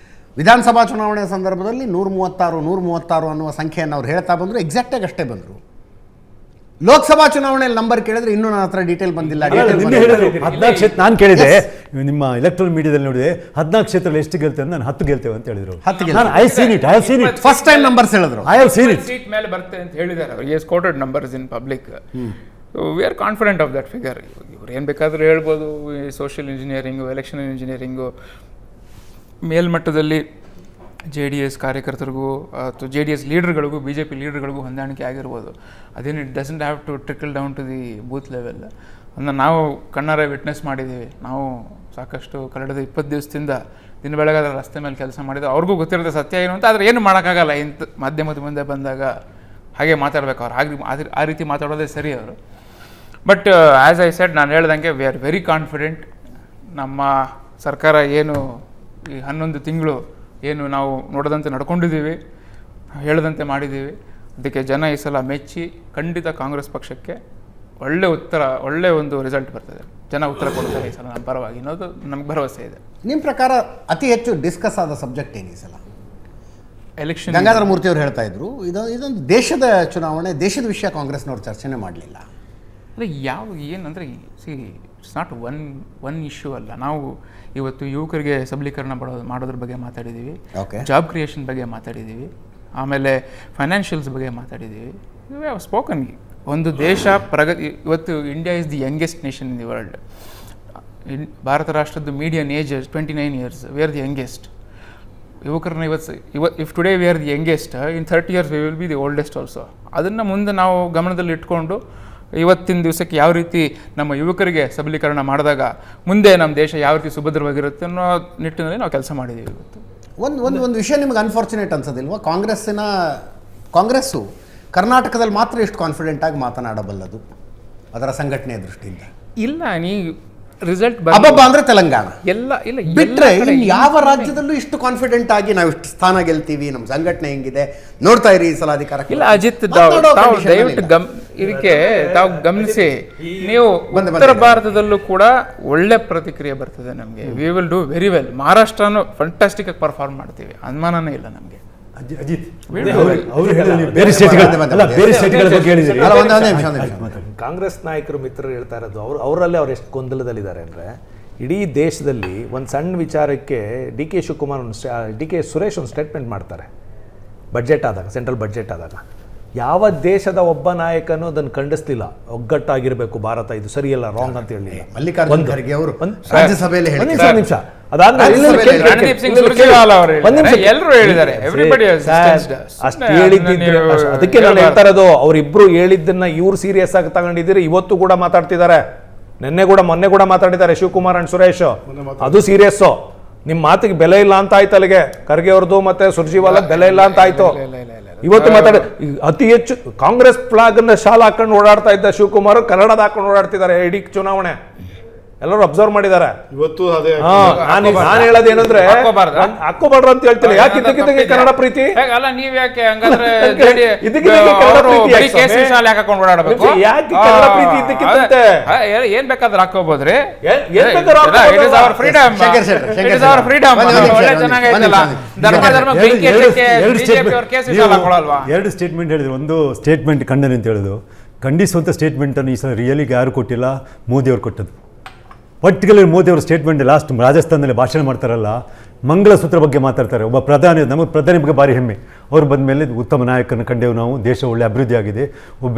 [SPEAKER 4] ವಿಧಾನಸಭಾ ಚುನಾವಣೆ ಸಂದರ್ಭದಲ್ಲಿ 136 ಅನ್ನುವ ಸಂಖ್ಯೆಯನ್ನು ಅವ್ರು ಹೇಳ್ತಾ ಬಂದರು. ಎಕ್ಸಾಕ್ಟಾಗಿ ಅಷ್ಟೇ ಬಂದರು. ಲೋಕಸಭಾ ಚುನಾವಣೆಯಲ್ಲಿ ನಂಬರ್ ಕೇಳಿದ್ರೆ ಇನ್ನೂ ನನ್ನ ಹತ್ರ ಡೀಟೇಲ್ ಬಂದಿಲ್ಲ.
[SPEAKER 6] 14 ಕ್ಷೇತ್ರ ನಾನು ಕೇಳಿದೆ, ನಿಮ್ಮ ಎಲೆಕ್ಟ್ರಲ್ ಮೀಡಿಯಾದಲ್ಲಿ ನೋಡಿದೆ 14 ಕ್ಷೇತ್ರದಲ್ಲಿ ಎಷ್ಟು ಗೆಲ್ತೇವೆ, ನಾನು 10 ಗೆಲ್ತೇವೆ ಅಂತ ಹೇಳಿದ್ರು.
[SPEAKER 4] ಫಸ್ಟ್ ಟೈಮ್ ನಂಬರ್ಸ್ ಹೇಳಿದ್ರು.
[SPEAKER 5] ಸೀಟ್ ಮೇಲೆ ಬರುತ್ತೆ ಅಂತ ಹೇಳಿದ್ದಾರೆ. he has quoted numbers in public. So we are confident of that figure. ಇವ್ರು ಏನು ಬೇಕಾದರೂ ಹೇಳ್ಬೋದು. ಸೋಷಿಯಲ್ ಇಂಜಿನಿಯರಿಂಗು, ಎಲೆಕ್ಷನ್ ಇಂಜಿನಿಯರಿಂಗು, ಮೇಲ್ಮಟ್ಟದಲ್ಲಿ JDS ಕಾರ್ಯಕರ್ತರಿಗೂ ಅಥವಾ JDS ಲೀಡರ್ಗಳಿಗೂ BJP ಲೀಡರ್ಗಳಿಗೂ ಹೊಂದಾಣಿಕೆ ಆಗಿರ್ಬೋದು. ಅದೇನು it doesn't have to trickle down to the booth level. ಅದನ್ನು ನಾವು ಕಣ್ಣಾರೆ ವಿಟ್ನೆಸ್ ಮಾಡಿದ್ದೀವಿ. ನಾವು ಸಾಕಷ್ಟು ಕಳೆದ 20 ದಿವಸದಿಂದ ದಿನ ಬೆಳಗಾದ ರಸ್ತೆ ಮೇಲೆ ಕೆಲಸ ಮಾಡಿದ್ದು. ಅವ್ರಿಗೂ ಗೊತ್ತಿರುತ್ತೆ ಸತ್ಯ ಏನು ಅಂತ. ಆದರೆ ಏನು ಮಾಡೋಕ್ಕಾಗಲ್ಲ. ಇಂಥ ಮಾಧ್ಯಮದ ಮುಂದೆ ಬಂದಾಗ ಹಾಗೆ ಮಾತಾಡಬೇಕು. ಅವ್ರು ಆ ರೀತಿ ಮಾತಾಡೋದೇ ಸರಿ ಅವರು. ಬಟ್ ಆ್ಯಸ್ ಐ ಸೆಡ್, ನಾನು ಹೇಳ್ದಂಗೆ ವಿ ಆರ್ ವೆರಿ ಕಾನ್ಫಿಡೆಂಟ್. ನಮ್ಮ ಸರ್ಕಾರ ಏನು ಈ 11 ತಿಂಗಳು ಏನು ನಾವು ನೋಡದಂತೆ ನಡ್ಕೊಂಡಿದ್ದೀವಿ, ಹೇಳದಂತೆ ಮಾಡಿದ್ದೀವಿ. ಅದಕ್ಕೆ ಜನ ಈ ಸಲ ಮೆಚ್ಚಿ ಖಂಡಿತ ಕಾಂಗ್ರೆಸ್ ಪಕ್ಷಕ್ಕೆ ಒಳ್ಳೆ ಒಂದು ರಿಸಲ್ಟ್ ಬರ್ತದೆ. ಜನ ಉತ್ತರ ಕೊಡ್ತಾರೆ ಈ ಸಲ ನಮ್ಮ ಪರವಾಗಿ ಅನ್ನೋದು ನಮ್ಗೆ ಭರವಸೆ ಇದೆ.
[SPEAKER 4] ನಿಮ್ಮ ಪ್ರಕಾರ ಅತಿ ಹೆಚ್ಚು ಡಿಸ್ಕಸ್ ಆದ ಸಬ್ಜೆಕ್ಟ್ ಏನು ಈ ಸಲ?
[SPEAKER 5] ಎಲೆಕ್ಷನ್
[SPEAKER 4] ಗಂಗಾಧರ ಮೂರ್ತಿ ಅವರು ಹೇಳ್ತಾ ಇದ್ರು, ಇದೊಂದು ದೇಶದ ಚುನಾವಣೆ, ದೇಶದ ವಿಷಯ ಕಾಂಗ್ರೆಸ್ನವ್ರು ಚರ್ಚೆನೇ ಮಾಡಲಿಲ್ಲ.
[SPEAKER 5] ಅಂದರೆ ಏನಂದರೆ ಇಟ್ಸ್ ನಾಟ್ ಒನ್ ಇಶ್ಯೂ ಅಲ್ಲ. ನಾವು ಇವತ್ತು ಯುವಕರಿಗೆ ಸಬಲೀಕರಣ ಮಾಡೋದ್ರ ಬಗ್ಗೆ ಮಾತಾಡಿದ್ದೀವಿ, ಜಾಬ್ ಕ್ರಿಯೇಷನ್ ಬಗ್ಗೆ ಮಾತಾಡಿದ್ದೀವಿ, ಆಮೇಲೆ ಫೈನಾನ್ಷಿಯಲ್ಸ್ ಬಗ್ಗೆ ಮಾತಾಡಿದ್ದೀವಿ. We have spoken. ಒಂದು ದೇಶ ಇವತ್ತು India is the youngest nation in the world. Bharat ರಾಷ್ಟ್ರದ್ದು median age 29 years. We are the youngest. ಯುವಕರನ್ನ if today we are the youngest, in 30 years we will be the oldest also. ಅದನ್ನು ಮುಂದೆ ನಾವು ಗಮನದಲ್ಲಿ ಇಟ್ಕೊಂಡು ಇವತ್ತಿನ ದಿವಸಕ್ಕೆ ಯಾವ ರೀತಿ ನಮ್ಮ ಯುವಕರಿಗೆ ಸಬಲೀಕರಣ ಮಾಡಿದಾಗ ಮುಂದೆ ನಮ್ಮ ದೇಶ ಯಾವ ರೀತಿ ಸುಭದ್ರವಾಗಿರುತ್ತೆ ಅನ್ನೋ ನಿಟ್ಟಿನಲ್ಲಿ ನಾವು ಕೆಲಸ ಮಾಡಿದ್ದೀವಿ. ಇವತ್ತು
[SPEAKER 4] ಒಂದು ವಿಷಯ ನಿಮ್ಗೆ ಅನ್ಫಾರ್ಚುನೇಟ್ ಅನ್ಸೋದಿಲ್ವಾ? ಕಾಂಗ್ರೆಸ್ಸು ಕರ್ನಾಟಕದಲ್ಲಿ ಮಾತ್ರ ಎಷ್ಟು ಕಾನ್ಫಿಡೆಂಟ್ ಆಗಿ ಮಾತನಾಡಬಲ್ಲದು ಅದರ ಸಂಘಟನೆಯ ದೃಷ್ಟಿಯಿಂದ?
[SPEAKER 5] ಇಲ್ಲ, ರಿಸಲ್ಟ್
[SPEAKER 4] ಅಬ್ಬಬ್ಬ ಅಂದ್ರೆ ತೆಲಂಗಾಣ
[SPEAKER 5] ಎಲ್ಲ ಇಲ್ಲ
[SPEAKER 4] ಬಿಟ್ರೆ ಯಾವ ರಾಜ್ಯದಲ್ಲೂ ಇಷ್ಟು ಕಾನ್ಫಿಡೆಂಟ್ ಆಗಿ ನಾವು ಇಷ್ಟು ಸ್ಥಾನ ಗೆಲ್ತೀವಿ, ನಮ್ಮ ಸಂಘಟನೆ ಹೆಂಗಿದೆ ನೋಡ್ತಾ ಇರಿ ಈ ಸಲ ಅಧಿಕಾರಕ್ಕೆ.
[SPEAKER 5] ಇಲ್ಲ ಅಜಿತ್, ದಯವಿಟ್ಟು ಇದಕ್ಕೆ ತಾವು ಗಮನಿಸಿ. ನೀವು ಉತ್ತರ ಭಾರತದಲ್ಲೂ ಕೂಡ ಒಳ್ಳೆ ಪ್ರತಿಕ್ರಿಯೆ ಬರ್ತದೆ ನಮಗೆ. We will do very well. ಮಹಾರಾಷ್ಟ್ರನು ಫಂಟಾಸ್ಟಿಕ್ ಆಗಿ ಪರ್ಫಾರ್ಮ್ ಮಾಡ್ತೀವಿ, ಅನುಮಾನನೇ ಇಲ್ಲ ನಮಗೆ.
[SPEAKER 6] ಅಜಿತ್, ಬೇರೆ ಸ್ಟೇಟ್ಗಳ ಬಗ್ಗೆ ಹೇಳಿದ್ರಿ.
[SPEAKER 3] ಕಾಂಗ್ರೆಸ್ ನಾಯಕರು ಮಿತ್ರರು ಹೇಳ್ತಾ ಇರೋದು ಅವರಲ್ಲೇ ಅವ್ರು ಎಷ್ಟು ಗೊಂದಲದಲ್ಲಿದ್ದಾರೆ ಅಂದರೆ, ಇಡೀ ದೇಶದಲ್ಲಿ ಒಂದು ಸಣ್ಣ ವಿಚಾರಕ್ಕೆ ಡಿ ಕೆ ಸುರೇಶ್ ಒಂದು ಸ್ಟೇಟ್ಮೆಂಟ್ ಮಾಡ್ತಾರೆ ಬಡ್ಜೆಟ್ ಆದಾಗ, ಸೆಂಟ್ರಲ್ ಬಡ್ಜೆಟ್ ಆದಾಗ. ಯಾವ ದೇಶದ ಒಬ್ಬ ನಾಯಕನೂ ಅದನ್ನು ಖಂಡಿಸ್ಲಿಲ್ಲ. ಒಗ್ಗಟ್ಟಾಗಿರಬೇಕು ಭಾರತ, ಇದು ಸರಿಯಲ್ಲ, ರಾಂಗ್ ಅಂತ ಹೇಳಿ
[SPEAKER 4] ಮಲ್ಲಿಕಾರ್ಜುನ ಖರ್ಗೆ ಅವರು ರಾಜ್ಯಸಭೆಯಲ್ಲಿ
[SPEAKER 3] ನಿಮಿಷ ಅದಕ್ಕೆ ನಾನು ಹೇಳ್ತಾ ಇರೋದು, ಅವರಿಬ್ರು ಹೇಳಿದ್ದನ್ನ ಇವ್ರು ಸೀರಿಯಸ್ ಆಗಿ ತಗೊಂಡಿದ್ದೀರಿ. ಇವತ್ತು ಕೂಡ ಮಾತಾಡ್ತಿದ್ದಾರೆ, ಮೊನ್ನೆ ಕೂಡ ಮಾತಾಡಿದ್ದಾರೆ ಶಿವಕುಮಾರ್ ಅಂಡ್ ಸುರೇಶ್. ಅದು ಸೀರಿಯಸ್. ನಿಮ್ ಮಾತಿಗೆ ಬೆಲೆ ಇಲ್ಲ ಅಂತ ಆಯ್ತು, ಅಲ್ಲಿಗೆ ಖರ್ಗೆ ಅವ್ರದ್ದು ಮತ್ತೆ ಸುರ್ಜಿವಾಲ ಬೆಲೆ ಇಲ್ಲ ಅಂತ ಆಯ್ತು. ಇವತ್ತು ಮಾತಾಡಿ ಅತಿ ಹೆಚ್ಚು ಕಾಂಗ್ರೆಸ್ ಫ್ಲಾಗ್ ಅನ್ನ ಶಾಲ್ ಹಾಕೊಂಡು ಓಡಾಡ್ತಾ ಇದ್ದ ಶಿವಕುಮಾರ್ ಕನ್ನಡದ ಹಾಕೊಂಡು ಓಡಾಡ್ತಿದ್ದಾರೆ ಇಡೀ ಚುನಾವಣೆ. ಎಲ್ಲರೂ ಅಬ್ಸರ್ವ್ ಮಾಡಿದ್ದಾರೆ.
[SPEAKER 2] ಇವತ್ತು ಅದೇ
[SPEAKER 3] ನಾನು ಹೇಳೋದೇನಂದ್ರೆ ಹಾಕೋಬಾರ್ದು ಅಂತ ಹೇಳ್ತೀನಿ. ಯಾಕೆ ಇದಕ್ಕೆ ಕನ್ನಡ ಪ್ರೀತಿ
[SPEAKER 5] ಅಲ್ಲ? ನೀವ್ ಯಾಕೆ ಹಂಗಂದ್ರೆ ಏನ್ ಬೇಕಾದ್ರೆ ಹಾಕೋಬೋದ್ರಿ, ಫ್ರೀಡಮ್. ಒಳ್ಳೆ ಚೆನ್ನಾಗೈತಲ್ಲ, ಧರ್ಮ
[SPEAKER 6] ಎರಡು ಸ್ಟೇಟ್ಮೆಂಟ್ ಹೇಳಿದ್ರು. ಒಂದು ಸ್ಟೇಟ್ಮೆಂಟ್ ಖಂಡನೆ ಅಂತ ಹೇಳುದು, ಖಂಡಿಸುವಂಥ ಸ್ಟೇಟ್ಮೆಂಟನ್ನು ಈ ಸಲ ರಿಯಲಿಗೆ ಯಾರು ಕೊಟ್ಟಿಲ್ಲ, ಮೋದಿಯವರು ಕೊಟ್ಟದ್ದು. ಪರ್ಟಿಕ್ಯುಲರ್ ಮೋದಿಯವರು ಸ್ಟೇಟ್ಮೆಂಟ್ ಲಾಸ್ಟ್ ರಾಜಸ್ಥಾನದಲ್ಲಿ ಭಾಷಣ ಮಾಡ್ತಾರಲ್ಲ, ಮಂಗಳಸೂತ್ರ ಬಗ್ಗೆ ಮಾತಾಡ್ತಾರೆ. ಒಬ್ಬ ಪ್ರಧಾನಿ, ನಮಗೆ ಪ್ರಧಾನಿ ಬಗ್ಗೆ ಭಾರಿ ಹೆಮ್ಮೆ. ಅವ್ರು ಬಂದ ಮೇಲೆ ಉತ್ತಮ ನಾಯಕನ ಕಂಡೇವು ನಾವು, ದೇಶ ಒಳ್ಳೆ ಅಭಿವೃದ್ಧಿ ಆಗಿದೆ, ಒಬ್ಬ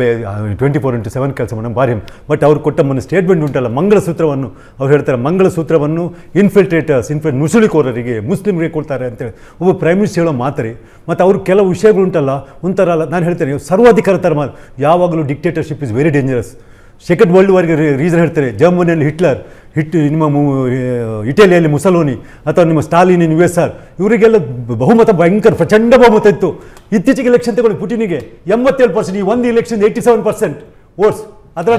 [SPEAKER 6] 24/7 ಕೆಲಸ ಮಾಡೋಣ, ಭಾರಿ ಹೆಮ್ಮೆ. ಬಟ್ ಅವ್ರು ಕೊಟ್ಟ ಮೊನ್ನೆ ಸ್ಟೇಟ್ಮೆಂಟ್ ಉಂಟಲ್ಲ, ಮಂಗಳಸೂತ್ರವನ್ನು ಅವ್ರು ಹೇಳ್ತಾರೆ, ಮಂಗಳಸೂತ್ರವನ್ನು ಇನ್ಫಿಲ್ಟ್ರೇಟರ್ಸ್ ನುಸುಳಿಕೋರರಿಗೆ, ಮುಸ್ಲಿಮ್ರಿಗೆ ಕೊಡ್ತಾರೆ ಅಂತೇಳಿ ಒಬ್ಬ ಪ್ರೈಮ್ ಮಿನಿಸ್ಟರ್ ಹೇಳೋ ಮಾತರಿ. ಮತ್ತು ಅವ್ರ ಕೆಲವು ವಿಷಯಗಳುಂಟಲ್ಲ, ಒಂಥರ ಅಲ್ಲ, ನಾನು ಹೇಳ್ತೇನೆ ಸರ್ವಾಧಿಕಾರ ಥರ ಮಾತು. ಯಾವಾಗಲೂ dictatorship is very dangerous. Second world ವಾರ್ಗೆ ರೀಸನ್ ಹೇಳ್ತಾರೆ. ಜರ್ಮನಿಯಲ್ಲಿ ಹಿಟ್ಲರ್, ನಿಮ್ಮ ಇಟಲಿಯಲ್ಲಿ ಮುಸಲೋನಿ, ಅಥವಾ ನಿಮ್ಮ ಸ್ಟಾಲಿನ್ ಇನ್ USSR, ಇವರಿಗೆಲ್ಲ ಬಹುಮತ ಭಯಂಕರ ಪ್ರಚಂಡ ಬಹುಮತ ಇತ್ತು. ಇತ್ತೀಚೆಗೆ ಎಲೆಕ್ಷನ್ ತಗೊಳ್ಳಿ, ಪುಟಿನಿಗೆ 87%, ಈ ಒಂದು ಎಲೆಕ್ಷನ್ 87% ವೋಟ್ಸ್. ಅದರ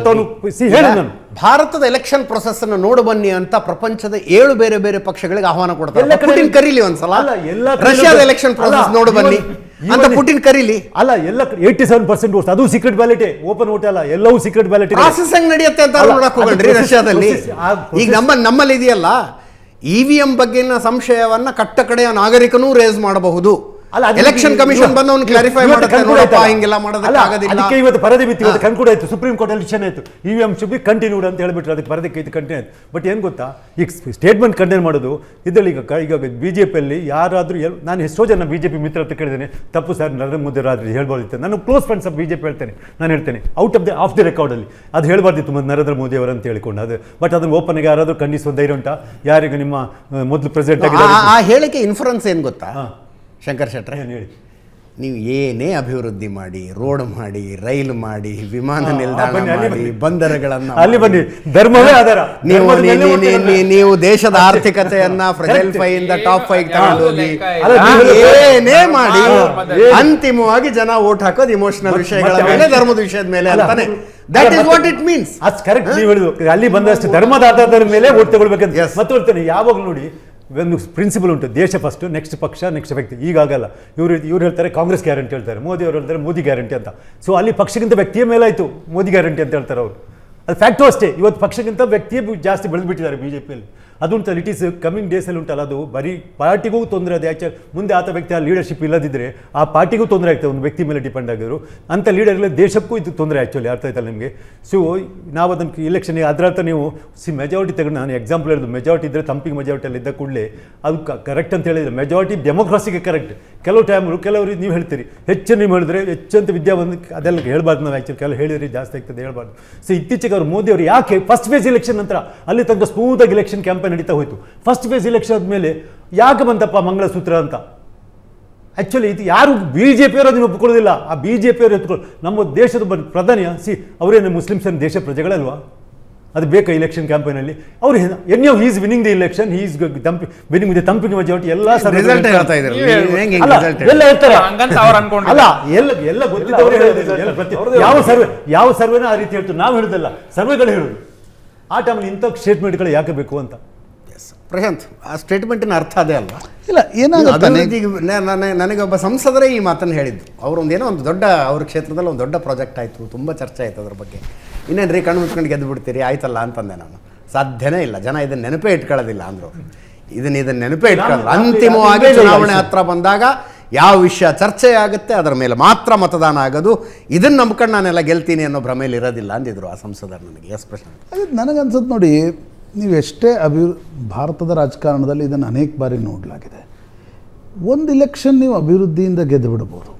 [SPEAKER 6] ಹೇಳಿ ನಾನು
[SPEAKER 4] ಭಾರತದ ಎಲೆಕ್ಷನ್ ಪ್ರೊಸೆಸ್ ಅನ್ನು ನೋಡು ಬನ್ನಿ ಅಂತ ಪ್ರಪಂಚದ 7 ಬೇರೆ ಬೇರೆ ಪಕ್ಷಗಳಿಗೆ ಆಹ್ವಾನ ಕೊಡ್ತಾರೆ. ಪುಟಿನ್ ಕರೀಲಿ ಒಂದ್ಸಲ, ರಷ್ಯಾದ ಎಲೆಕ್ಷನ್ ಪ್ರೊಸೆಸ್ ನೋಡು ಬನ್ನಿ ಅಂತ ಪುಟಿನ್ ಕರೀಲಿ.
[SPEAKER 6] ಅಲ್ಲ, ಎಲ್ಲ 87% ವೋಟ್ಸ್, ಅದು ಸೀಕ್ರೆಟ್ ಬ್ಯಾಲೆಟ್, ಓಪನ್ ವೋಟ್ ಅಲ್ಲ, ಎಲ್ಲವೂ ಸೀಕ್ರೆಟ್ ಬ್ಯಾಲೆಟ್.
[SPEAKER 4] ಪ್ರಾಸೆಸ್ ಹೆಂಗ್ ನಡೆಯುತ್ತೆ ಅಂತ ನೋಡಕ್ ಹೋಗಣ್ರಿ ರಷ್ಯಾದಲ್ಲಿ. ಈಗ ನಮ್ಮಲ್ಲಿ ಇದೆಯಲ್ಲ, EVM ಬಗ್ಗೆನ ಸಂಶಯವನ್ನ ಕಟ್ಟ ಕಡೆಯ ನಾಗರಿಕನೂ ರೇಸ್ ಮಾಡಬಹುದು. ಎಲೆಕ್ಷನ್ ಕಮಿಷನ್ ಬಂದು ಅವ್ನು ಕ್ಲಾರಿಫೈ ಮಾಡುತ್ತೆ, ನೋಡಪ್ಪ ಹಿಂಗೆಲ್ಲ ಮಾಡೋದಕ್ಕಾಗೋದಿಲ್ಲ.
[SPEAKER 6] ಅದಕ್ಕೆ ಇವತ್ತು ಪರದೆ ಬಿತ್ತು, ಇವತ್ತು ಕನ್ಕ್ಲೂಡ್ ಆಯ್ತು, ಸುಪ್ರೀಂ ಕೋರ್ಟ್ ಅಲ್ಲಿ ಡಿಸಿಷನ್ ಆಯ್ತು, EVM ಶುಡ್ ಬಿ ಕಂಟಿನ್ಯೂಡ್ ಅಂತ ಹೇಳ್ಬಿಟ್ರು. ಅದಕ್ಕೆ ಪರದಕ್ಕೆ ಇದು ಕಂಟಿನ್ಯೂ ಆಯ್ತು. ಬಟ್ ಏನು ಗೊತ್ತಾ, ಈಗ ಸ್ಟೇಟ್ಮೆಂಟ್ ಕಂಟೈನ್ ಮಾಡೋದು ಇದರಲ್ಲಿ ಈಗ BJPಯಲ್ಲಿ ಯಾರಾದರೂ ನಾನು ಎಷ್ಟೋ ಜನ BJP ಮಿತ್ರ ಅಂತ ಕೇಳಿದ್ದೇನೆ, ತಪ್ಪು ಸರ್ ನರೇಂದ್ರ ಮೋದಿ ರಾತ್ರಿ ಹೇಳ್ಬಾರ್ದಿತ್ತು. ನಾನು ಕ್ಲೋಸ್ ಫ್ರೆಂಡ್ಸ್ ಆಫ್ BJP ಹೇಳ್ತೇನೆ, ನಾನು ಹೇಳ್ತೇನೆ ಆಫ್ ದಿ ರೆಕಾರ್ಡಲ್ಲಿ ಅದು ಹೇಳ್ಬಾರ್ದಿತ್ತು ನರೇಂದ್ರ ಮೋದಿ ಅವರಂತ ಹೇಳಿಕೊಂಡು. ಅದು ಬಟ್ ಅದನ್ನು ಓಪನ್ ಆಗಿ ಯಾರಾದರೂ ಖಂಡಿಸುವ ಧೈರ್ಯ ಉಂಟಾ? ಯಾರಿಗೆ ನಿಮ್ಮ ಮೊದಲು ಪ್ರೆಸಿಡೆಂಟ್ ಆಗಿ
[SPEAKER 4] ಆ ಹೇಳಿಕೆ ಇನ್ಫ್ಲುಯೆನ್ಸ್ ಏನು ಗೊತ್ತಾ ಶಂಕರ್ ಶೆಟ್ರೆ?
[SPEAKER 6] ಹೇಳಿ,
[SPEAKER 4] ನೀವು ಏನೇ ಅಭಿವೃದ್ಧಿ ಮಾಡಿ, ರೋಡ್ ಮಾಡಿ, ರೈಲು ಮಾಡಿ, ವಿಮಾನ ನಿಲ್ದಾಣ ಮಾಡಿ, ಬಂದರುಗಳನ್ನ
[SPEAKER 6] ಅಲ್ಲಿ ಬನ್ನಿ, ಧರ್ಮವೇ ಆಧಾರ.
[SPEAKER 4] ನೀವು ದೇಶದ ಆರ್ಥಿಕತೆಯನ್ನ ಫ್ರೆಜಲ್ 5 ಇಂದ ಟಾಪ್ 5 ತಗೊಂಡು ಹೋಗಿ ಏನೇ ಮಾಡಿ ಅಂತಿಮವಾಗಿ ಜನ ವೋಟ್ ಹಾಕೋದು ಇಮೋಷನಲ್ ವಿಷಯಗಳ ಮೇಲೆ, ಧರ್ಮದ ವಿಷಯದ ಮೇಲೆ ಅಂತಾನೆ. That is what it means.
[SPEAKER 6] ಅದು ಕರೆಕ್ಟ್ ನೀವು ಹೇಳಿದ್ರು. ಅಲ್ಲಿ ಬಂದಷ್ಟು ಧರ್ಮದ ಆಧಾರದ ಮೇಲೆ ವೋಟ್ ತಗೊಳ್ಬೇಕಂತ ಮತ್ತೆ ಹೇಳ್ತೇನೆ. ಯಾವಾಗ ನೋಡಿ ಒಂದು ಪ್ರಿನ್ಸಿಪಲ್ ಉಂಟು, ದೇಶ ಫಸ್ಟ್, ನೆಕ್ಸ್ಟ್ ಪಕ್ಷ, ನೆಕ್ಸ್ಟ್ ವ್ಯಕ್ತಿ. ಈಗಾಗಲ್ಲ. ಇವ್ರು ಹೇಳ್ತಾರೆ ಕಾಂಗ್ರೆಸ್ ಗ್ಯಾರಂಟಿ ಹೇಳ್ತಾರೆ, ಮೋದಿ ಅವರು ಹೇಳ್ತಾರೆ ಮೋದಿ ಗ್ಯಾರಂಟಿ ಅಂತ. ಸೊ ಅಲ್ಲಿ ಪಕ್ಷಕ್ಕಿಂತ ವ್ಯಕ್ತಿಯ ಮೇಲಾಯಿತು ಮೋದಿ ಗ್ಯಾರಂಟಿ ಅಂತ ಹೇಳ್ತಾರೆ ಅವರು. ಅದು ಫ್ಯಾಕ್ಟು ಅಷ್ಟೇ. ಇವತ್ತು ಪಕ್ಷಕ್ಕಿಂತ ವ್ಯಕ್ತಿಯೇ ಜಾಸ್ತಿ ಬೆಳೆದ್ಬಿಟ್ಟಿದ್ದಾರೆ ಬಿ ಜೆ ಪಿಯಲ್ಲಿ. ಅದು ಉಂಟಲ್ಲ, ಇಟ್ ಈಸ್ ಕಮಿಂಗ್ ಡೇಸಲ್ಲಿ ಉಂಟಲ್ಲ, ಅದು ಬರೀ ಪಾರ್ಟಿಗೂ ತೊಂದರೆ. ಅದು ಆ್ಯಕ್ಚುಲಿ ಮುಂದೆ ಆತ ವ್ಯಕ್ತಿ ಆ ಲೀಡರ್ಶಿಪ್ ಇಲ್ಲದಿದ್ದರೆ ಆ ಪಾರ್ಟಿಗೂ ತೊಂದರೆ ಆಗ್ತದೆ, ಒಂದು ವ್ಯಕ್ತಿ ಮೇಲೆ ಡಿಪೆಂಡ್ ಆಗಿದ್ರು. ಅಂಥ ಲೀಡರ್ಗಳ ದೇಶಕ್ಕೂ ಇದು ತೊಂದರೆ ಆ್ಯಕ್ಚುಲಿ. ಅರ್ಥ ಆಯ್ತಲ್ಲ ನಿಮಗೆ? ಸೊ ನಾವು ಅದನ್ನು ಇಲೆಕ್ಷನ್ಗೆ ಅದರರ್ಥ ನೀವು ಮೆಜಾರಿಟಿ ತೆಗೆದು, ನಾನು ಎಕ್ಸಾಂಪಲ್ ಹೇಳಿದ್ದು, ಮೆಜಾರಿಟಿ ಇದ್ದರೆ ತಂಪಿಗೆ ಮೆಜಾರಿಟಿಯಲ್ಲಿ ಇದ್ದ ಕೂಡಲೇ ಅದು ಕರೆಕ್ಟ್ ಅಂತ ಹೇಳಿದರೆ ಮೆಜಾರಿಟಿ ಡೆಮೋಕ್ರಸಿಗೆ ಕರೆಕ್ಟ್. ಕೆಲವು ಟೈಮು ಕೆಲವರು ನೀವು ಹೇಳ್ತೀರಿ ಹೆಚ್ಚು, ನೀವು ಹೇಳಿದ್ರೆ ಹೆಚ್ಚಂತ ವಿದ್ಯಾವಂತ ಅದೆಲ್ಲ ಹೇಳ್ಬಾರ್ದು ನಾವು. ಆ್ಯಕ್ಚುಲಿ ಕೆಲವು ಹೇಳಿದ್ರೆ ಜಾಸ್ತಿ ಆಗ್ತದೆ ಹೇಳ್ಬಾರ್ದು. ಸೊ ಇತ್ತೀಚೆಗೆ ಅವರು ಮೋದಿ ಅವರು ಯಾಕೆ ಫಸ್ಟ್ ಫೇಸ್ ಇಲೆಕ್ಷನ್ ನಂತರ ಅಲ್ಲಿ ತನಕ ಸ್ಮೂತಾಗಿ ಇಲೆಕ್ಷನ್ ಕ್ಯಾಂಪೇನ್ ನಡೀತಾ ಹೋಯಿತು, ಫಸ್ಟ್ ಫೇಸ್ ಇಲೆಕ್ಷನ್ ಆದಮೇಲೆ ಯಾಕೆ ಬಂತಪ್ಪ ಮಂಗಳಸೂತ್ರ ಅಂತ? ಆ್ಯಕ್ಚುಲಿ ಇದು ಯಾರು ಬಿ ಜೆ ಪಿಯವರು ಅದನ್ನು ಒಪ್ಕೊಳ್ಳೋದಿಲ್ಲ. ಆ ಬಿ ಜೆ ಪಿಯವರು ಎತ್ಕೊಳ್ಳಿ. ನಮ್ಮ ದೇಶದ ಪ್ರಧಾನಿ ಅವರೇನು ಮುಸ್ಲಿಮ್ಸನ್ನು ದೇಶ ಪ್ರಜೆಗಳಲ್ವಾ? ಅದು ಬೇಕಾ ಇಲೆಕ್ಷನ್ ಕ್ಯಾಂಪೇನಲ್ಲಿ? ಅವರು ಎನ್ಯೋ is winning the election, is winning the thumping majority. ಎಲ್ಲ
[SPEAKER 4] ರಿಸಲ್ಟ್ ಹೇಳ್ತಾ ಇದ್ದಾರೆ.
[SPEAKER 6] ಎಲ್ಲ ಹೇಳ್ತಾರೆ.
[SPEAKER 5] ಹಂಗಂತ ಅವ್ರು ಅನ್ಕೊಂಡು
[SPEAKER 6] ಅಲ್ಲ, ಎಲ್ಲ ಗೊತ್ತಿದ್ದವರು ಯಾವ ಸರ್ವೆನ ಆ ರೀತಿ ಹೇಳ್ತಾರೆ. ನಾವು ಹೇಳೋದಲ್ಲ, ಸರ್ವೆಗಳು ಹೇಳೋದು. ಆ ಟೈಮಲ್ಲಿ ಇಂಥ ಸ್ಟೇಟ್ಮೆಂಟ್ಗಳು ಯಾಕೆ ಬೇಕು ಅಂತ.
[SPEAKER 4] ಪ್ರಶಾಂತ್, ಆ ಸ್ಟೇಟ್ಮೆಂಟಿನ ಅರ್ಥ ಅದೇ ಅಲ್ವಾ?
[SPEAKER 1] ಇಲ್ಲ, ಏನಾಗುತ್ತೆ
[SPEAKER 4] ನನಗೆ ಒಬ್ಬ ಸಂಸದರೇ ಈ ಮಾತನ್ನು ಹೇಳಿದ್ದು. ಅವರೊಂದೇನೋ ಒಂದು ದೊಡ್ಡ, ಅವ್ರ ಕ್ಷೇತ್ರದಲ್ಲಿ ಒಂದು ದೊಡ್ಡ ಪ್ರಾಜೆಕ್ಟ್ ಆಯಿತು, ತುಂಬ ಚರ್ಚೆ ಆಯಿತು ಅದ್ರ ಬಗ್ಗೆ. ಇನ್ನೇನು ರೀ ಕಣ್ಣು ಮುಚ್ಕೊಂಡು ಗೆದ್ದು ಬಿಡ್ತೀರಿ ಆಯ್ತಲ್ಲ ಅಂತಂದೆ ನಾನು. ಸಾಧ್ಯನೇ ಇಲ್ಲ, ಜನ ಇದನ್ನು ನೆನಪೇ ಇಟ್ಕೊಳ್ಳೋದಿಲ್ಲ ಅಂದರು. ಇದನ್ನು ನೆನಪೇ ಇಟ್ಕೊಳ್ಳೋದು. ಅಂತಿಮವಾಗಿ ಚುನಾವಣೆ ಹತ್ರ ಬಂದಾಗ ಯಾವ ವಿಷಯ ಚರ್ಚೆ ಆಗುತ್ತೆ ಅದರ ಮೇಲೆ ಮಾತ್ರ ಮತದಾನ ಆಗೋದು. ಇದನ್ನು ನಂಬ್ಕೊಂಡು ನಾನೆಲ್ಲ ಗೆಲ್ತೀನಿ ಅನ್ನೋ ಭ್ರಮೆಯಲ್ಲಿ ಇರೋದಿಲ್ಲ ಅಂದಿದ್ರು ಆ ಸಂಸದರು ನನಗೆ. ಎಸ್ ಪ್ರಶಾಂತ್,
[SPEAKER 1] ಅದು ನನಗನ್ಸುತ್ತೆ ನೋಡಿ, ನೀವು ಎಷ್ಟೇ ಭಾರತದ ರಾಜಕಾರಣದಲ್ಲಿ ಇದನ್ನು ಅನೇಕ ಬಾರಿ ನೋಡಲಾಗಿದೆ. ಒಂದು ಇಲೆಕ್ಷನ್ ನೀವು ಅಭಿವೃದ್ಧಿಯಿಂದ ಗೆದ್ದು ಬಿಡ್ಬೋದು,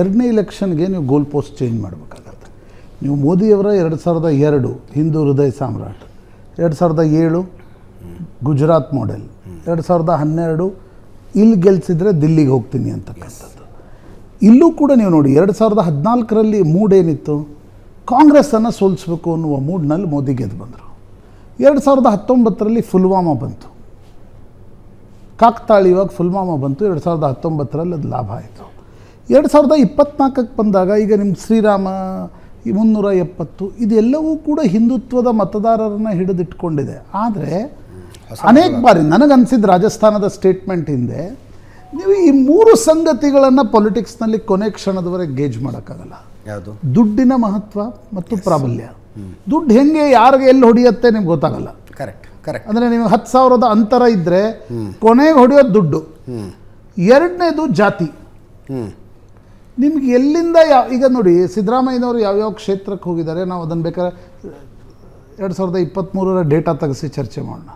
[SPEAKER 1] ಎರಡನೇ ಇಲೆಕ್ಷನ್ಗೆ ನೀವು ಗೋಲ್ ಪೋಸ್ಟ್ ಚೇಂಜ್ ಮಾಡಬೇಕಾಗತ್ತೆ. ನೀವು ಮೋದಿಯವರ 2002 ಹಿಂದೂ ಹೃದಯ ಸಾಮ್ರಾಟ್, 2007 ಗುಜರಾತ್ ಮಾಡೆಲ್, 2012 ಇಲ್ಲಿ ಗೆಲ್ಸಿದ್ರೆ ದಿಲ್ಲಿಗೆ ಹೋಗ್ತೀನಿ ಅಂತಕ್ಕಂಥದ್ದು. ಇಲ್ಲೂ ಕೂಡ ನೀವು ನೋಡಿ 2014ರಲ್ಲಿ ಮೂಡ್ ಏನಿತ್ತು, ಕಾಂಗ್ರೆಸ್ಸನ್ನು ಸೋಲಿಸ್ಬೇಕು ಅನ್ನುವ ಮೂಡ್ನಲ್ಲಿ ಮೋದಿ ಗೆದ್ದು ಬಂದರು. 2019ರಲ್ಲಿ ಪುಲ್ವಾಮಾ ಬಂತು, ಕಾಕತಾಳೀಯವಾಗಿ ಪುಲ್ವಾಮಾ ಬಂತು. 2019ರಲ್ಲಿ ಅದು ಲಾಭ ಆಯಿತು. 2024ಕ್ಕೆ ಬಂದಾಗ ಈಗ ನಿಮ್ಮ ಶ್ರೀರಾಮ 370 ಇದೆಲ್ಲವೂ ಕೂಡ ಹಿಂದುತ್ವದ ಮತದಾರರನ್ನು ಹಿಡಿದಿಟ್ಕೊಂಡಿದೆ. ಆದರೆ ಅನೇಕ ಬಾರಿ ನನಗನ್ಸಿದ್ದು ರಾಜಸ್ಥಾನದ ಸ್ಟೇಟ್ಮೆಂಟ್ ಹಿಂದೆ ನೀವು ಈ ಮೂರು ಸಂಗತಿಗಳನ್ನು ಪೊಲಿಟಿಕ್ಸ್ನಲ್ಲಿ ಕೊನೆ ಕ್ಷಣದವರೆಗೆ ಗೇಜ್ ಮಾಡೋಕ್ಕಾಗಲ್ಲ.
[SPEAKER 4] ಯಾವುದು?
[SPEAKER 1] ದುಡ್ಡಿನ ಮಹತ್ವ ಮತ್ತು ಪ್ರಾಬಲ್ಯ. ದುಡ್ಡು ಹೆಂಗೆ ಯಾರಿಗೆ ಎಲ್ಲಿ ಹೊಡೆಯುತ್ತೆ ನಿಮ್ಗೆ ಗೊತ್ತಾಗಲ್ಲ.
[SPEAKER 4] Correct correct.
[SPEAKER 1] ಅಂದರೆ ನೀವು 10,000 ಅಂತರ ಇದ್ದರೆ ಕೊನೆಗೆ ಹೊಡೆಯೋದು ದುಡ್ಡು. ಎರಡನೇದು ಜಾತಿ. ನಿಮ್ಗೆ ಎಲ್ಲಿಂದ ಈಗ ನೋಡಿ, ಸಿದ್ದರಾಮಯ್ಯನವರು ಯಾವ್ಯಾವ ಕ್ಷೇತ್ರಕ್ಕೆ ಹೋಗಿದ್ದಾರೆ, ನಾವು ಅದನ್ನು ಬೇಕಾದ್ರೆ 2023ರ ಡೇಟಾ ತೆಗೆಸಿ ಚರ್ಚೆ ಮಾಡೋಣ.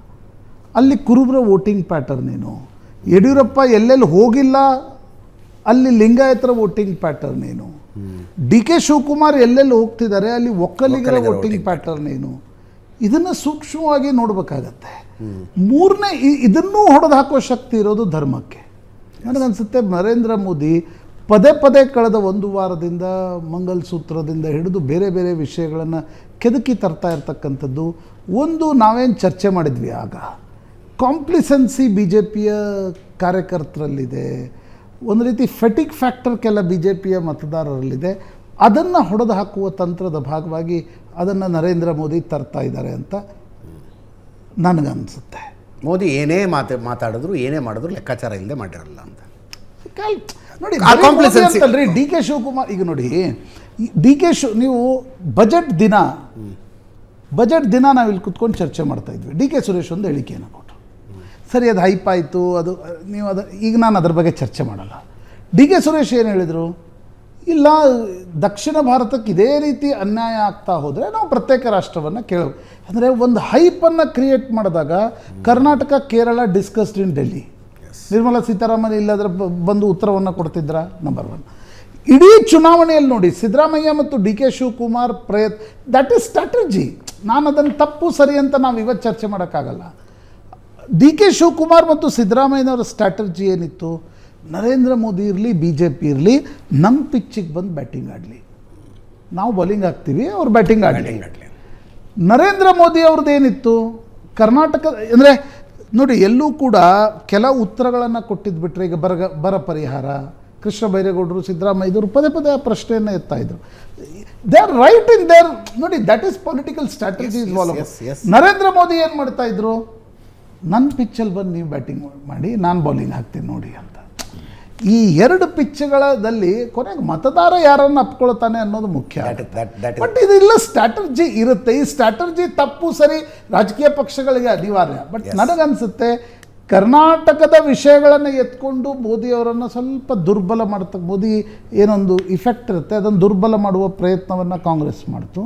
[SPEAKER 1] ಅಲ್ಲಿ ಕುರುಬರ ವೋಟಿಂಗ್ ಪ್ಯಾಟರ್ನ್ ಏನು, ಯಡಿಯೂರಪ್ಪ ಎಲ್ಲೆಲ್ಲಿ ಹೋಗಿಲ್ಲ ಅಲ್ಲಿ ಲಿಂಗಾಯತರ ವೋಟಿಂಗ್ ಪ್ಯಾಟರ್ನ್ ಏನು, ಡಿ ಕೆ ಶಿವಕುಮಾರ್ ಎಲ್ಲೆಲ್ಲಿ ಹೋಗ್ತಿದ್ದಾರೆ ಅಲ್ಲಿ ಒಕ್ಕಲಿಗರ ವೋಟಿಂಗ್ ಪ್ಯಾಟರ್ನ್ ಏನು, ಇದನ್ನು ಸೂಕ್ಷ್ಮವಾಗಿ ನೋಡಬೇಕಾಗತ್ತೆ. ಮೂರನೇ ಇದನ್ನೂ ಹೊಡೆದು ಹಾಕುವ ಶಕ್ತಿ ಇರೋದು ಧರ್ಮಕ್ಕೆ. ನನಗನ್ಸುತ್ತೆ ನರೇಂದ್ರ ಮೋದಿ ಪದೇ ಪದೇ ಕಳೆದ 1 ವಾರದಿಂದ ಮಂಗಲಸೂತ್ರದಿಂದ ಹಿಡಿದು ಬೇರೆ ಬೇರೆ ವಿಷಯಗಳನ್ನು ಕೆದಕಿ ತರ್ತಾ ಇರ್ತಕ್ಕಂಥದ್ದು. ಒಂದು ನಾವೇನು ಚರ್ಚೆ ಮಾಡಿದ್ವಿ ಆಗ, ಕಾಂಪ್ಲಿಸೆನ್ಸಿ ಬಿ ಜೆ ಪಿಯ ಕಾರ್ಯಕರ್ತರಲ್ಲಿದೆ, ಒಂದು ರೀತಿ ಫೆಟಿಕ್ ಫ್ಯಾಕ್ಟರ್ ಕೆಲ ಬಿ ಜೆ ಪಿಯ ಮತದಾರರಲ್ಲಿದೆ. ಅದನ್ನು ಹೊಡೆದು ಹಾಕುವ ತಂತ್ರದ ಭಾಗವಾಗಿ ಅದನ್ನು ನರೇಂದ್ರ ಮೋದಿ ತರ್ತಾ ಇದ್ದಾರೆ ಅಂತ ನನಗನ್ಸುತ್ತೆ.
[SPEAKER 4] ಮೋದಿ ಏನೇ ಮಾತಾಡಿದ್ರು ಏನೇ ಮಾಡಿದ್ರು ಲೆಕ್ಕಾಚಾರ ಇಲ್ಲದೆ ಮಾಡಿರಲ್ಲ ಅಂತ
[SPEAKER 1] ನೋಡಿ. ಅಂತಲ್ರಿ ಡಿ ಕೆ ಶಿವಕುಮಾರ್, ಈಗ ನೋಡಿ ಡಿ ಕೆ ನೀವು ಬಜೆಟ್ ದಿನ ನಾವು ಇಲ್ಲಿ ಕುತ್ಕೊಂಡು ಚರ್ಚೆ ಮಾಡ್ತಾ ಇದ್ವಿ. ಡಿ ಕೆ ಸುರೇಶ್ ಒಂದು ಹೇಳಿಕೆಯನ್ನು ಕೊಟ್ಟರು. ಸರಿ, ಅದು ಹೈಪ್ ಆಯಿತು, ಅದು ನೀವು ಈಗ ನಾನು ಅದ್ರ ಬಗ್ಗೆ ಚರ್ಚೆ ಮಾಡಲ್ಲ. ಡಿ ಕೆ ಸುರೇಶ್ ಏನು ಹೇಳಿದರು, ಇಲ್ಲ ದಕ್ಷಿಣ ಭಾರತಕ್ಕೆ ಇದೇ ರೀತಿ ಅನ್ಯಾಯ ಆಗ್ತಾ ಹೋದರೆ ನಾವು ಪ್ರತ್ಯೇಕ ರಾಷ್ಟ್ರವನ್ನು ಕೇಳೋದು. ಅಂದರೆ ಒಂದು ಹೈಪನ್ನು ಕ್ರಿಯೇಟ್ ಮಾಡಿದಾಗ ಕರ್ನಾಟಕ, ಕೇರಳ ಡಿಸ್ಕಸ್ಡ್ ಇನ್ ಡೆಲ್ಲಿ. ನಿರ್ಮಲಾ ಸೀತಾರಾಮನ್ ಇಲ್ಲದ್ರೆ ಬಂದು ಉತ್ತರವನ್ನು ಕೊಡ್ತಿದ್ರ. ನಂಬರ್ 1. ಇಡೀ ಚುನಾವಣೆಯಲ್ಲಿ ನೋಡಿ ಸಿದ್ದರಾಮಯ್ಯ ಮತ್ತು D K Shivakumar that is strategy. ನಾನು ಅದನ್ನು ತಪ್ಪು ಸರಿ ಅಂತ ನಾವು ಇವತ್ತು ಚರ್ಚೆ ಮಾಡೋಕ್ಕಾಗಲ್ಲ. ಡಿ ಕೆ ಶಿವಕುಮಾರ್ ಮತ್ತು ಸಿದ್ದರಾಮಯ್ಯನವರ ಸ್ಟ್ರಾಟಜಿ ಏನಿತ್ತು, ನರೇಂದ್ರ ಮೋದಿ ಇರಲಿ ಬಿ ಜೆ ಪಿ ಇರಲಿ ನಮ್ಮ ಪಿಚ್ಚಿಗೆ ಬಂದು ಬ್ಯಾಟಿಂಗ್ ಆಡಲಿ, ನಾವು ಬೌಲಿಂಗ್ ಹಾಕ್ತೀವಿ, ಅವ್ರು ಬ್ಯಾಟಿಂಗ್ ಆಡಲಿ. ನರೇಂದ್ರ ಮೋದಿ ಅವ್ರದ್ದು ಏನಿತ್ತು, ಕರ್ನಾಟಕ ಅಂದರೆ ನೋಡಿ ಎಲ್ಲೂ ಕೂಡ ಕೆಲ ಉತ್ತರಗಳನ್ನು ಕೊಟ್ಟಿದ್ದು ಬಿಟ್ಟರೆ, ಈಗ ಬರ ಪರಿಹಾರ, ಕೃಷ್ಣ ಬೈರೇಗೌಡರು, ಸಿದ್ದರಾಮಯ್ಯವರು ಪದೇ ಪದೇ ಆ ಪ್ರಶ್ನೆಯನ್ನು ಎತ್ತಾ ಇದ್ರು. They are right in there. ನೋಡಿ, that is political strategy. Narendra Modi ಏನು ಮಾಡ್ತಾ ಇದ್ರು, ನನ್ನ ಪಿಚ್ಚಲ್ಲಿ ಬಂದು ನೀವು ಬ್ಯಾಟಿಂಗ್ ಮಾಡಿ ನಾನು ಬೌಲಿಂಗ್ ಹಾಕ್ತೀನಿ ನೋಡಿ ಅಂತ. ಈ 2 ಪಿಚ್ಗಳಲ್ಲಿ ಕೊನೆಗೆ ಮತದಾರ ಯಾರನ್ನು ಅಪ್ಕೊಳ್ತಾನೆ ಅನ್ನೋದು ಮುಖ್ಯ. ಬಟ್ ಇದೆಲ್ಲ ಸ್ಟ್ರಾಟರ್ಜಿ ಇರುತ್ತೆ. ಈ ಸ್ಟ್ರಾಟರ್ಜಿ ತಪ್ಪು ಸರಿ ರಾಜಕೀಯ ಪಕ್ಷಗಳಿಗೆ ಅನಿವಾರ್ಯ. ಬಟ್ ನನಗನ್ಸುತ್ತೆ ಕರ್ನಾಟಕದ ವಿಷಯಗಳನ್ನು ಎತ್ಕೊಂಡು ಮೋದಿಯವರನ್ನು ಸ್ವಲ್ಪ ದುರ್ಬಲ ಮಾಡ್ತಕ್ಕ, ಮೋದಿ ಏನೊಂದು ಇಫೆಕ್ಟ್ ಇರುತ್ತೆ ಅದನ್ನು ದುರ್ಬಲ ಮಾಡುವ ಪ್ರಯತ್ನವನ್ನು ಕಾಂಗ್ರೆಸ್ ಮಾಡ್ತು.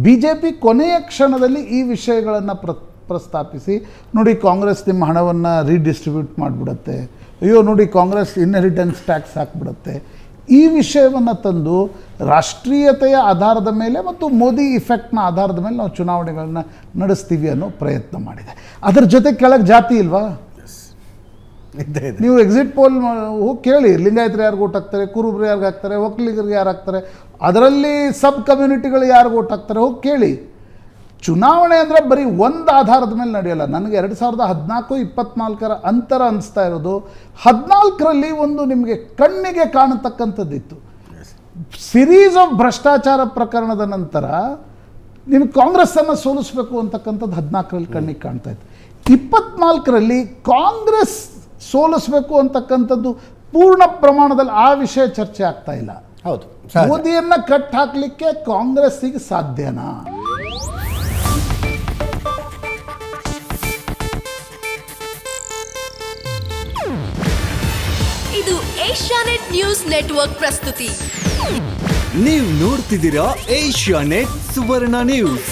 [SPEAKER 1] BJP ಕೊನೆಯ ಕ್ಷಣದಲ್ಲಿ ಈ ವಿಷಯಗಳನ್ನು ಪ್ರಸ್ತಾಪಿಸಿ ನೋಡಿ ಕಾಂಗ್ರೆಸ್ ನಿಮ್ಮ ಹಣವನ್ನು ರೀಡಿಸ್ಟ್ರಿಬ್ಯೂಟ್ ಮಾಡಿಬಿಡುತ್ತೆ, ಅಯ್ಯೋ ನೋಡಿ ಕಾಂಗ್ರೆಸ್ ಇನ್ಹೆರಿಟೆನ್ಸ್ ಟ್ಯಾಕ್ಸ್ ಹಾಕ್ಬಿಡುತ್ತೆ, ಈ ವಿಷಯವನ್ನು ತಂದು ರಾಷ್ಟ್ರೀಯತೆಯ ಆಧಾರದ ಮೇಲೆ ಮತ್ತು ಮೋದಿ ಇಫೆಕ್ಟ್ನ ಆಧಾರದ ಮೇಲೆ ನಾವು ಚುನಾವಣೆಗಳನ್ನ ನಡೆಸ್ತೀವಿ ಅನ್ನೋ ಪ್ರಯತ್ನ ಮಾಡಿದೆ. ಅದರ ಜೊತೆ ಕೆಳಗೆ ಜಾತಿ ಇಲ್ವಾ? ನೀವು ಎಕ್ಸಿಟ್ ಪೋಲ್ ಹೋಗಿ ಕೇಳಿ, ಲಿಂಗಾಯತರು ಯಾರಿಗೆ ಓಟ್ ಹಾಕ್ತಾರೆ, ಕುರುಬರು ಯಾರಿಗೆ ಹಾಕ್ತಾರೆ, ಒಕ್ಕಲಿಗರಿಗೆ ಯಾರು ಹಾಕ್ತಾರೆ, ಅದರಲ್ಲಿ ಸಬ್ ಕಮ್ಯುನಿಟಿಗಳು ಯಾರಿಗೆ ಓಟ್ ಹಾಕ್ತಾರೆ ಹೋಗಿ ಕೇಳಿ. ಚುನಾವಣೆ ಅಂದರೆ ಬರೀ ಒಂದು ಆಧಾರದ ಮೇಲೆ ನಡೆಯಲ್ಲ. ನನಗೆ 2014-24 ಅಂತರ ಅನಿಸ್ತಾ ಇರೋದು 14ರಲ್ಲಿ ಒಂದು ನಿಮಗೆ ಕಣ್ಣಿಗೆ ಕಾಣತಕ್ಕಂಥದ್ದಿತ್ತು. ಸಿರೀಸ್ ಆಫ್ ಭ್ರಷ್ಟಾಚಾರ ಪ್ರಕರಣದ ನಂತರ ನಿಮಗೆ ಕಾಂಗ್ರೆಸ್ಸನ್ನು ಸೋಲಿಸಬೇಕು ಅಂತಕ್ಕಂಥದ್ದು 14ರಲ್ಲಿ ಕಣ್ಣಿಗೆ ಕಾಣ್ತಾ ಇತ್ತು. 24ರಲ್ಲಿ ಕಾಂಗ್ರೆಸ್ ಸೋಲಿಸಬೇಕು ಅಂತಕ್ಕಂಥದ್ದು ಪೂರ್ಣ ಪ್ರಮಾಣದಲ್ಲಿ ಆ ವಿಷಯ ಚರ್ಚೆ ಆಗ್ತಾ ಇಲ್ಲ.
[SPEAKER 4] ಹೌದು,
[SPEAKER 1] ಮೋದಿಯನ್ನು ಕಟ್ ಹಾಕಲಿಕ್ಕೆ ಕಾಂಗ್ರೆಸ್ಸಿಗೆ ಸಾಧ್ಯನಾ?
[SPEAKER 7] ಇದು ಏಷ್ಯಾನೆಟ್ ನ್ಯೂಸ್ ನೆಟ್ವರ್ಕ್ ಪ್ರಸ್ತುತಿ.
[SPEAKER 8] ನೀವು ನೋಡ್ತಿದ್ದೀರಾ ಏಷ್ಯಾನೆಟ್ ಸುವರ್ಣ ನ್ಯೂಸ್.